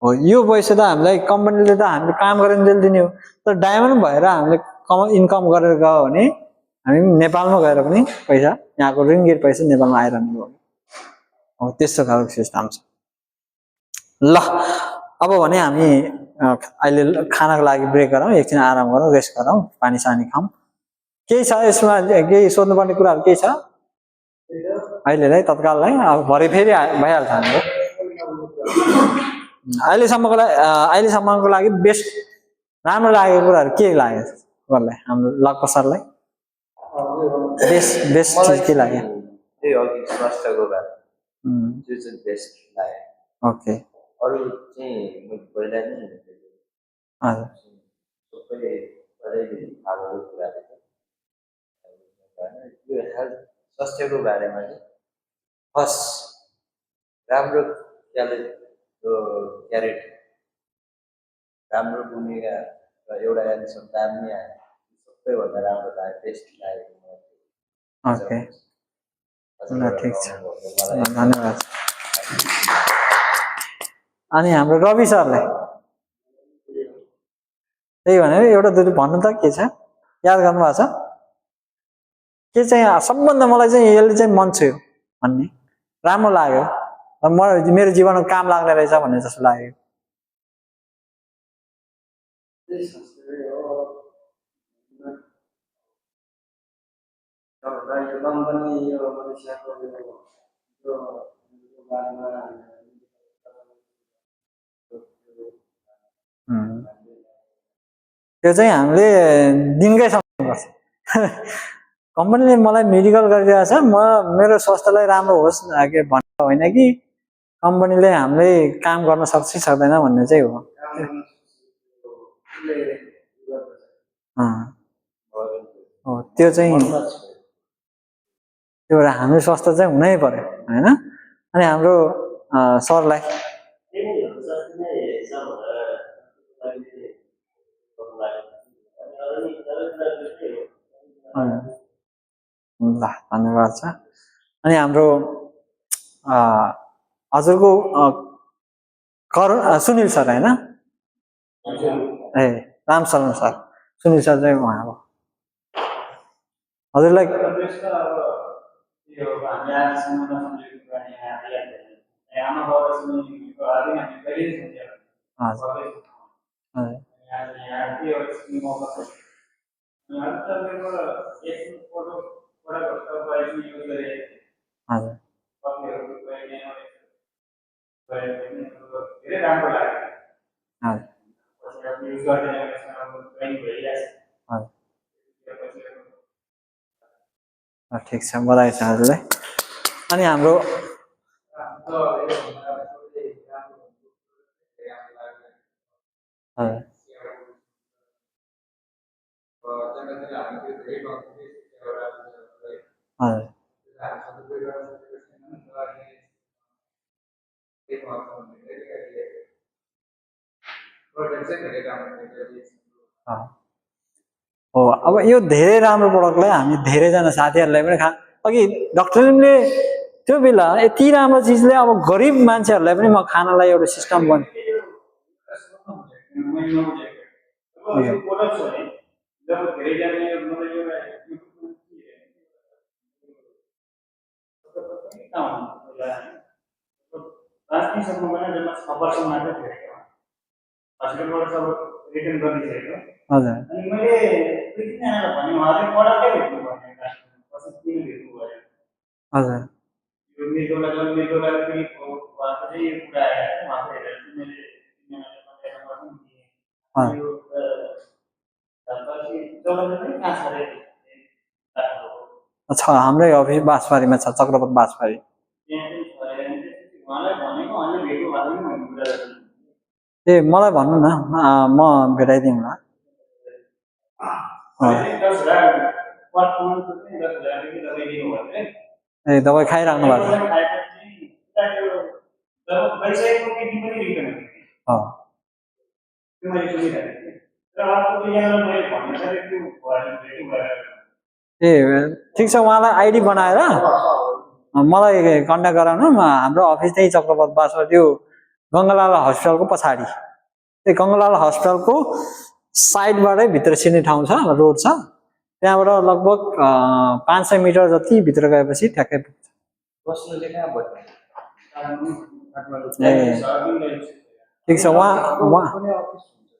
हो। यो पैसा त हामीलाई कम्पनीले त हामीले काम गरेर दिने हो, तर डायमन्ड भएर हामीले इन्कम गरेर गयो भने हामी नेपालमा गएर पनि पैसा, यहाँको रिङ्गिट पैसा नेपालमा आइरहने हो। त्यस्तो खालको सिस्टम छ। ल अब भने हामी अहिले खानाको लागि ब्रेक गरौँ, एकछिन आराम गरौँ, रेस्ट गरौँ, पानी सानी खाऊँ। केही छ यसमा, केही सोध्नुपर्ने कुराहरू केही छ अहिलेलाई तत्काललाई? अब भरे फेरि भइहाल्छ हाम्रो। अहिलेसम्मको लागि बेस्ट राम्रो लागेको कुराहरू के लाग्यो तपाईँलाई, हाम्रो लक्क सरलाई बेस्ट चिज के लाग्यो? त्यही अघि स्वास्थ्यको बारे त्यो चाहिँ बेस्ट लाग्यो। ओके, अरू चाहिँ मैले पहिला नै हजुर सबै पहिल्यैदेखि थाहा भएको कुराहरू छ होइन। यो हेल्थ स्वास्थ्यको बारेमा चाहिँ फर्स्ट राम्रो क्यारेट राम्रो भूमिका र एउटा एन्सर दामी आयो, सबैभन्दा राम्रो लाग्यो, बेस्ट लागेको मलाई। ओके, ल ठिक छ, धन्यवाद। अनि हाम्रो रवि सरलाई त्यही भनेर एउटा दुई भन्नु त के छ, याद गर्नुभएको छ के चाहिँ सबभन्दा मलाई चाहिँ यसले चाहिँ मन छुयो भन्ने, राम्रो लाग्यो र मेरो जीवनमा काम लाग्ने रहेछ भन्ने जस्तो लाग्यो? त्यो चाहिँ हामीले दिनकै सम्झनुपर्छ। कम्पनीले मलाई मेडिकल गरिरहेको छ, मेरो स्वास्थ्यलाई राम्रो होस् भनेर होइन कि कम्पनीले हामीले काम गर्न सक्छ सक्दैन भन्ने चाहिँ हो। त्यो चाहिँ त्यो भएर हाम्रो स्वास्थ्य चाहिँ हुनै पर्यो होइन। अनि हाम्रो सरलाई ल धन्यवाद छ। अनि हाम्रो हजुरको सुनिल सर होइन, ए राम शरण सर, सुनिल सर चाहिँ उहाँ हो हजुरलाई ठिक छ, बधाई छ हजुरलाई। अनि हाम्रो हो अब यो धेरै राम्रो प्रडक्टलाई हामी धेरैजना साथीहरूलाई पनि अघि डाक्टरले त्यो बेला यति राम्रो चिजले अब गरिब मान्छेहरूलाई पनि म खानालाई एउटा सिस्टम बन्यो। हजुर छ, हाम्रै अफिस बाँसबारीमा छ, चक्रपथ बाँसबारी। ए मलाई भन्नु न, म भेटाइदिउँ न। ए दबाई खाइराख्नु भएको छ? ए ठिक छ, उहाँलाई आइडी बनाएर मलाई कन्ट्याक्ट गराउनु। हाम्रो अफिस त्यही चक्रपथ बाँसबारी, त्यो गङ्गालाल हस्पिटलको पछाडि, त्यही गङ्गालाल हस्पिटलको साइडबाटै भित्र छिर्ने ठाउँ छ, रोड छ, त्यहाँबाट लगभग 500 मिटर जति भित्र गएपछि ठ्याक्कै पुग्छ। ठिक छ उहाँ पनि अफिस हुन्छ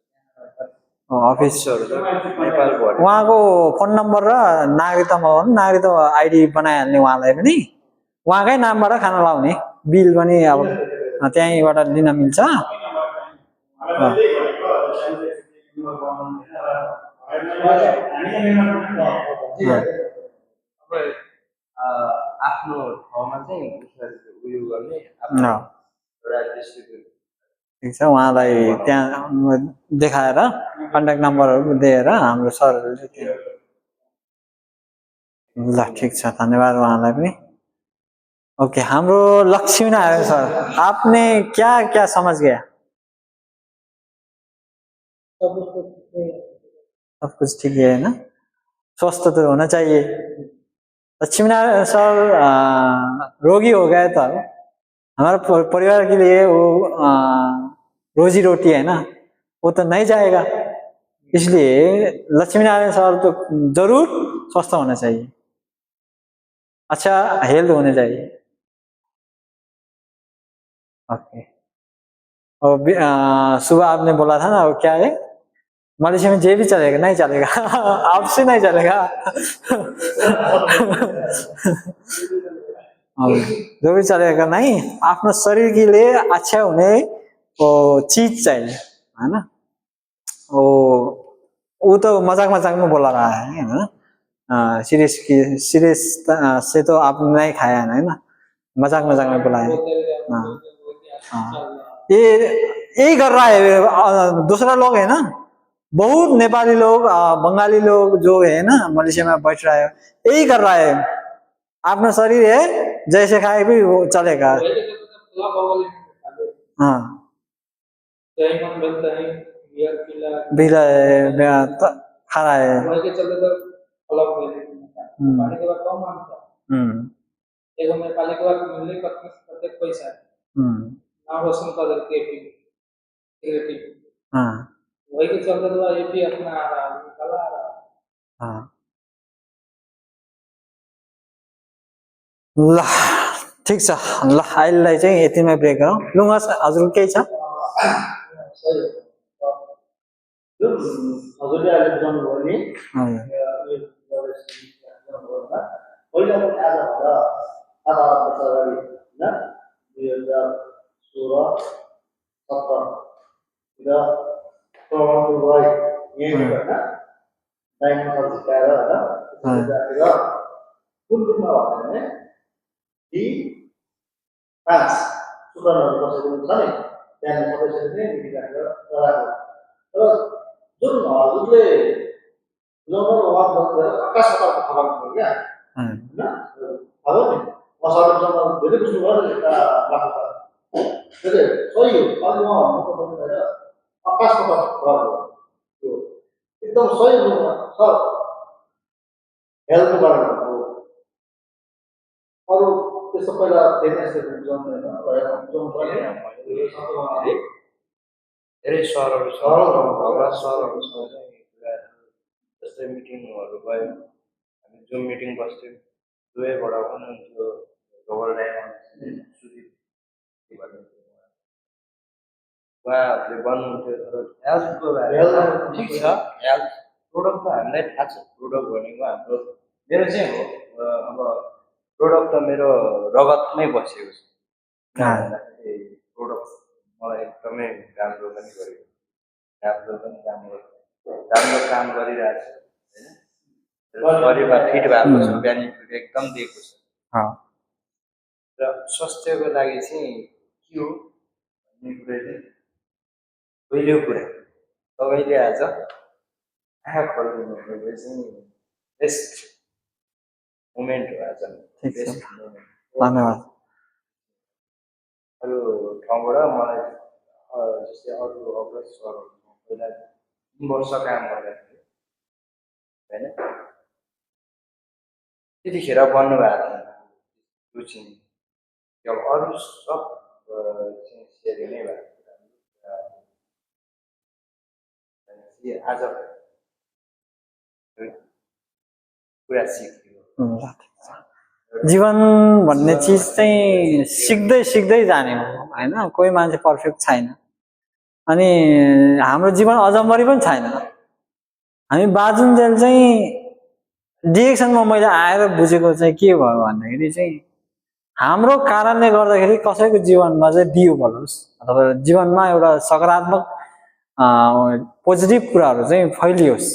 अफिस अफिसहरू छ नेपालभरि उहाँको फोन नम्बर र नागरिकतामा हो भने नागरिकता आइडी बनाइहाल्ने उहाँलाई पनि उहाँकै नामबाट खाना लाउने बिल पनि अब त्यहीँबाट लिन मिल्छ आफ्नो ठाउँमा चाहिँ उयो गर्ने आफ्नो एउटा डिस्ट्रिब्युट ठिक छ उहाँलाई त्यहाँ देखाएर कन्ट्याक्ट नम्बरहरू दिएर हाम्रो सरहरूले त्यहाँ ल ठिक छ धन्यवाद उहाँलाई पनि ओके हाम्रो लक्ष्मी नारायण सर आपने क्या क्या समझ गया सब कुछ ठीक है ना स्वस्थ तो होना चाहिए लक्ष्मी नारायण सर रोगी हो गए तो हमारा परिवार के लिए वो रोजी रोटी है ना वो तो नहीं जाएगा इसलिए लक्ष्मी नारायण सर तो जरूर स्वस्थ होना चाहिए अच्छा हेल्थ होने चाहिए ओके और सुबह आपने बोला था ना वो क्या है मलेशिया में जे भी चलेगा नहीं चलेगा आपसे नहीं चलेगा जो भी चलेगा नहीं आफ्नो शरीर के लिए अच्छा होने वो चीज चाहिए है ना वो तो मजाक मजाक में बोला रहा है ना सीरियस से तो आप नहीं खाया है ना मजाक मजाक में बोला है ये यही कर रहा है दूसरा लोग है ना बहुत नेपाली लोग बंगाली लोग जो है ना मलेशिया में बैठ रहा है यही कर रहा है अपना शरीर है जैसे खाए भी वो चलेगा हाँ खा रहा है हाँ वही के चलते तो ये भी अपना आ रहा है निकल आ रहा है हाँ ल ठिक छ ल अहिलेलाई चाहिँ यतिमै ब्रेक गरौँ लुङ्गा हजुर केही छ हजुरले अहिले बुझाउनु भयो नि पहिला पनि आजभन्दा 7-8 वर्ष अगाडि होइन 2016-17 तिर गए यहीँ होइन डायमन्ड जिताएर होइन कुन कुनमा भयो भने D5 सुदनहरू बसेको छ नि त्यहाँ सबैसँग चाहिँ मिटिङ राखेर गराएको र जुन हजुरले नम्बर 1 गरेर आकाश पातालको खबर थियो क्या होइन थाहा भयो नि मसलसँग धेरै बुझ्नु भयो नि एउटा लाग्छ त्यसले सही हो अलि उहाँहरूको पनि आकाश पाताल खबर हो त्यो एकदम सही हो सर हेल्थको बारेमा हो अरू त्यस्तो पहिला धेरै धेरै सरहरू छ सरहरू छ जस्तै मिटिङहरू भयो हामी जुम मिटिङ बस्थ्यौँ दुवैबाट पनि हुन्थ्यो गबर डायमन्ड सुजित उहाँहरूले भन्नुहुन्थ्यो हेल्थको बारेमा ठिक छ हेल्थ प्रोडक्ट त हामीलाई थाहा छ प्रोडक्ट भनेको हाम्रो मेरो चाहिँ हो अब प्रोडक्ट त मेरो रगतमै बसेको छ प्रोडक्ट मलाई एकदमै राम्रो पनि गरेको राम्रो काम गरिरहेको छ होइन शरीरमा फिट भएको छ बेनिफिट एकदम दिएको छ र स्वास्थ्यको लागि चाहिँ के हो भन्ने कुरा चाहिँ पहिलो कुरा तपाईँले आज आँखा खोलिदिनु भनेको चाहिँ बेस्ट मोमेन्ट हो आज बेस्ट मोमेन्ट धन्यवाद अरू ठाउँबाट मलाई जस्तै अरू अग्रज सरहरू पहिला 3 वर्ष काम गरेको थियो होइन त्यतिखेर बन्नुभएको थिएन त्यो चाहिँ अब अरू सब चाहिँ सेयरिङ नै भएको थियो आज कुरा सिक्यो जीवन भन्ने चिज चाहिँ सिक्दै सिक्दै जाने हो होइन कोही मान्छे पर्फेक्ट छैन अनि हाम्रो जीवन अजम्बरी पनि छैन। हामी बाजुन्जेल चाहिँ डिरेक्सनमा मैले आएर बुझेको चाहिँ के भयो भन्दाखेरि चाहिँ हाम्रो कारणले गर्दाखेरि कसैको जीवनमा चाहिँ दियो बलोस् अथवा जीवनमा एउटा सकारात्मक पोजिटिभ कुराहरू चाहिँ फैलियोस्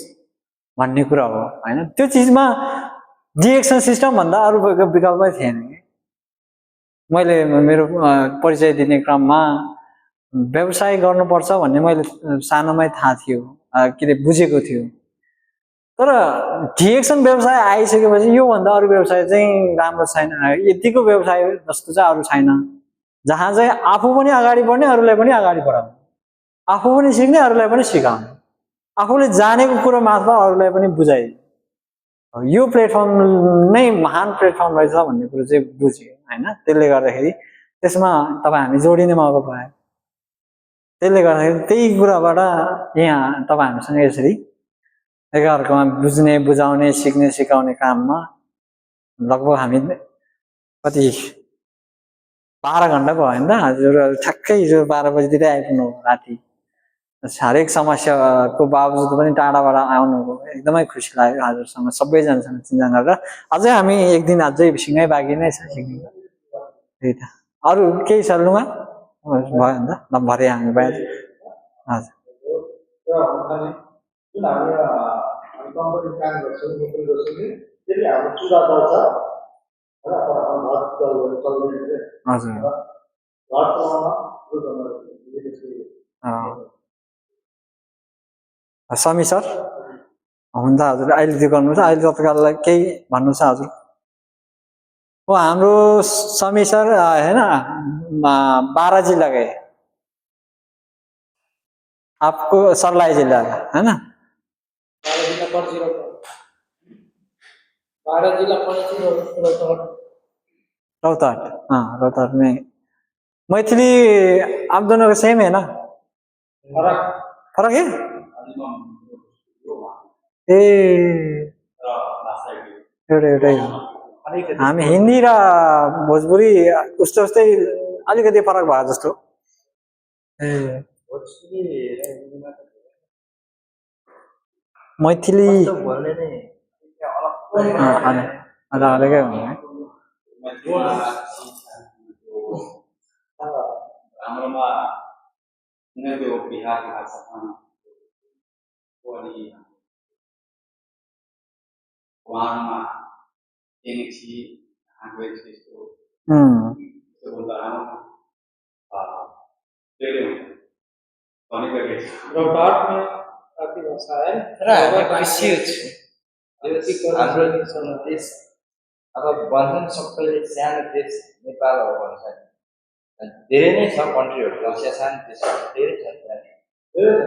भन्ने कुरा हो हैन। त्यो चिजमा डिरेक्सन सिस्टम भन्दा अरू विकल्पै थिएन कि। मैले मेरो परिचय दिने क्रममा व्यवसाय गर्नुपर्छ भन्ने मैले सानोमै थाहा थियो, के अरे बुझेको थियो। तर डिरेक्सन व्यवसाय आइसकेपछि योभन्दा अरू व्यवसाय चाहिँ राम्रो छैन, यतिको व्यवसाय जस्तो चाहिँ अरू छैन, जहाँ चाहिँ आफू पनि अगाडि बढ्ने अरूलाई पनि अगाडि बढाउने, आफू पनि सिक्ने अरूलाई पनि सिकाउने, आफूले जानेको कुरो मार्फत अरूलाई पनि बुझाइदिने। यो प्लेटफर्म नै महान प्लेटफर्म रहेछ भन्ने कुरो चाहिँ बुझ्यो हैन। त्यसले गर्दाखेरि त्यसमा तपाईँ हामी जोडिने मौका पायो। त्यसले गर्दाखेरि त्यही कुराबाट यहाँ तपाईँ हामीसँग यसरी एकअर्कामा बुझ्ने बुझाउने सिक्ने सिकाउने काममा लगभग हामी कति 12 घन्टा भयो होइन त। हजुर ठ्याक्कै हिजो 12 बजीतिर आइपुग्नु राति। हरेक समस्याको बावजुद पनि टाढाबाट आउनुभयो, एकदमै खुसी लाग्यो हजुरसँग सबैजनासँग चिन्जान गरेर। अझै हामी एक दिन अझै सँगै बाँकी नै छ सिक्नु। त्यही त अरू केही सल्लुमा भयो नि त भरे हामी बाहिर। हजुर जुन हामी कम्पनी काम गर्छौँ नोकरी गर्छौँ नि त्यसले हाम्रो चुरा दर्छ हजुर समी सर हुन्छ हजुर अहिले त्यो गर्नुहुन्छ। अहिले तपाईँलाई केही भन्नु छ हजुर? वो हाम्रो समी सर है ना 12 जिला गए, आपको सर्लाही जिला का है ना? 12 जिला रोहतक। हाँ रोहतक में मैथिली आप दोनों का सेम है ना? फर्क है? ए एउटै हो। हामी हिन्दी र भोजपुरी उस्तै उस्तै अलिकति फरक भयो जस्तो। ए मैथिली अलगै हो है। हाम्रोमा उनीहरूको बिहारको भाषामा उहाँमा टेक्सी हाम्रो यस्तो रोहतक में काफी भाषा है। हाम्रो देश अब भन्छन् सबैले सानो देश नेपाल हो भन्छ, धेरै नै छ कन्ट्रीहरू, रसिया सानो देश धेरै छ,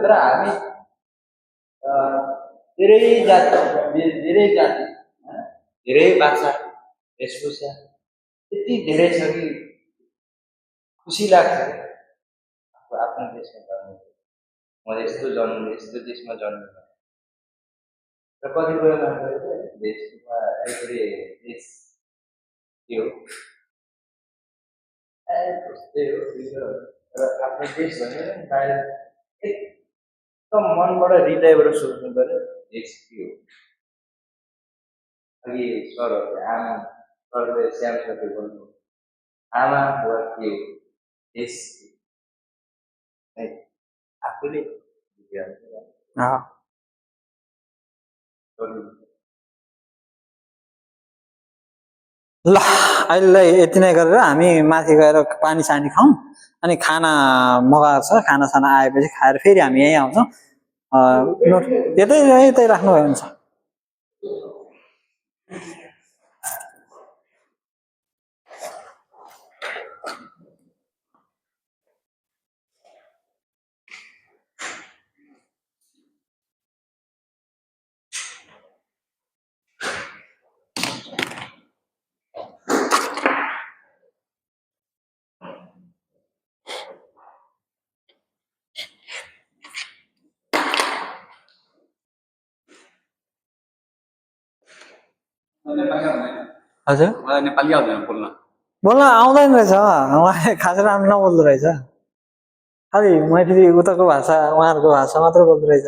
तर हामी धेरै जाति धेरै भाषा वेशभूषा यति धेरै छ कि खुसी लाग्छ आफ्नो देशमा जन्मेको। म यस्तो देशमा जन्मेको र कतिपय मान्छेहरू देशमा देश त्यो त्यस्तै हो र आफ्नो देश भनेर बाहिर एकदम मनबाट हृदयबाट सोच्नु पर्यो देश के हो। अघि सरहरूले आमा सरले श्याम सरले बोल्नु आमा बुवा के हो देश आफूले ल अहिले यति नै गरेर हामी माथि गएर पानी सानी खाऊँ, अनि खाना मगाएको छ, खाना साना आएपछि खाएर फेरि हामी यहीँ आउँछौँ। यतै राख्नुभयो हुन्छ। हजुर नेपाली आउँदैन बोल्न आउँदैन रहेछ, उहाँले खास राम्रो नबोल्दो रहेछ। खालि मैथिली उताको भाषा उहाँहरूको भाषा मात्र बोल्दो रहेछ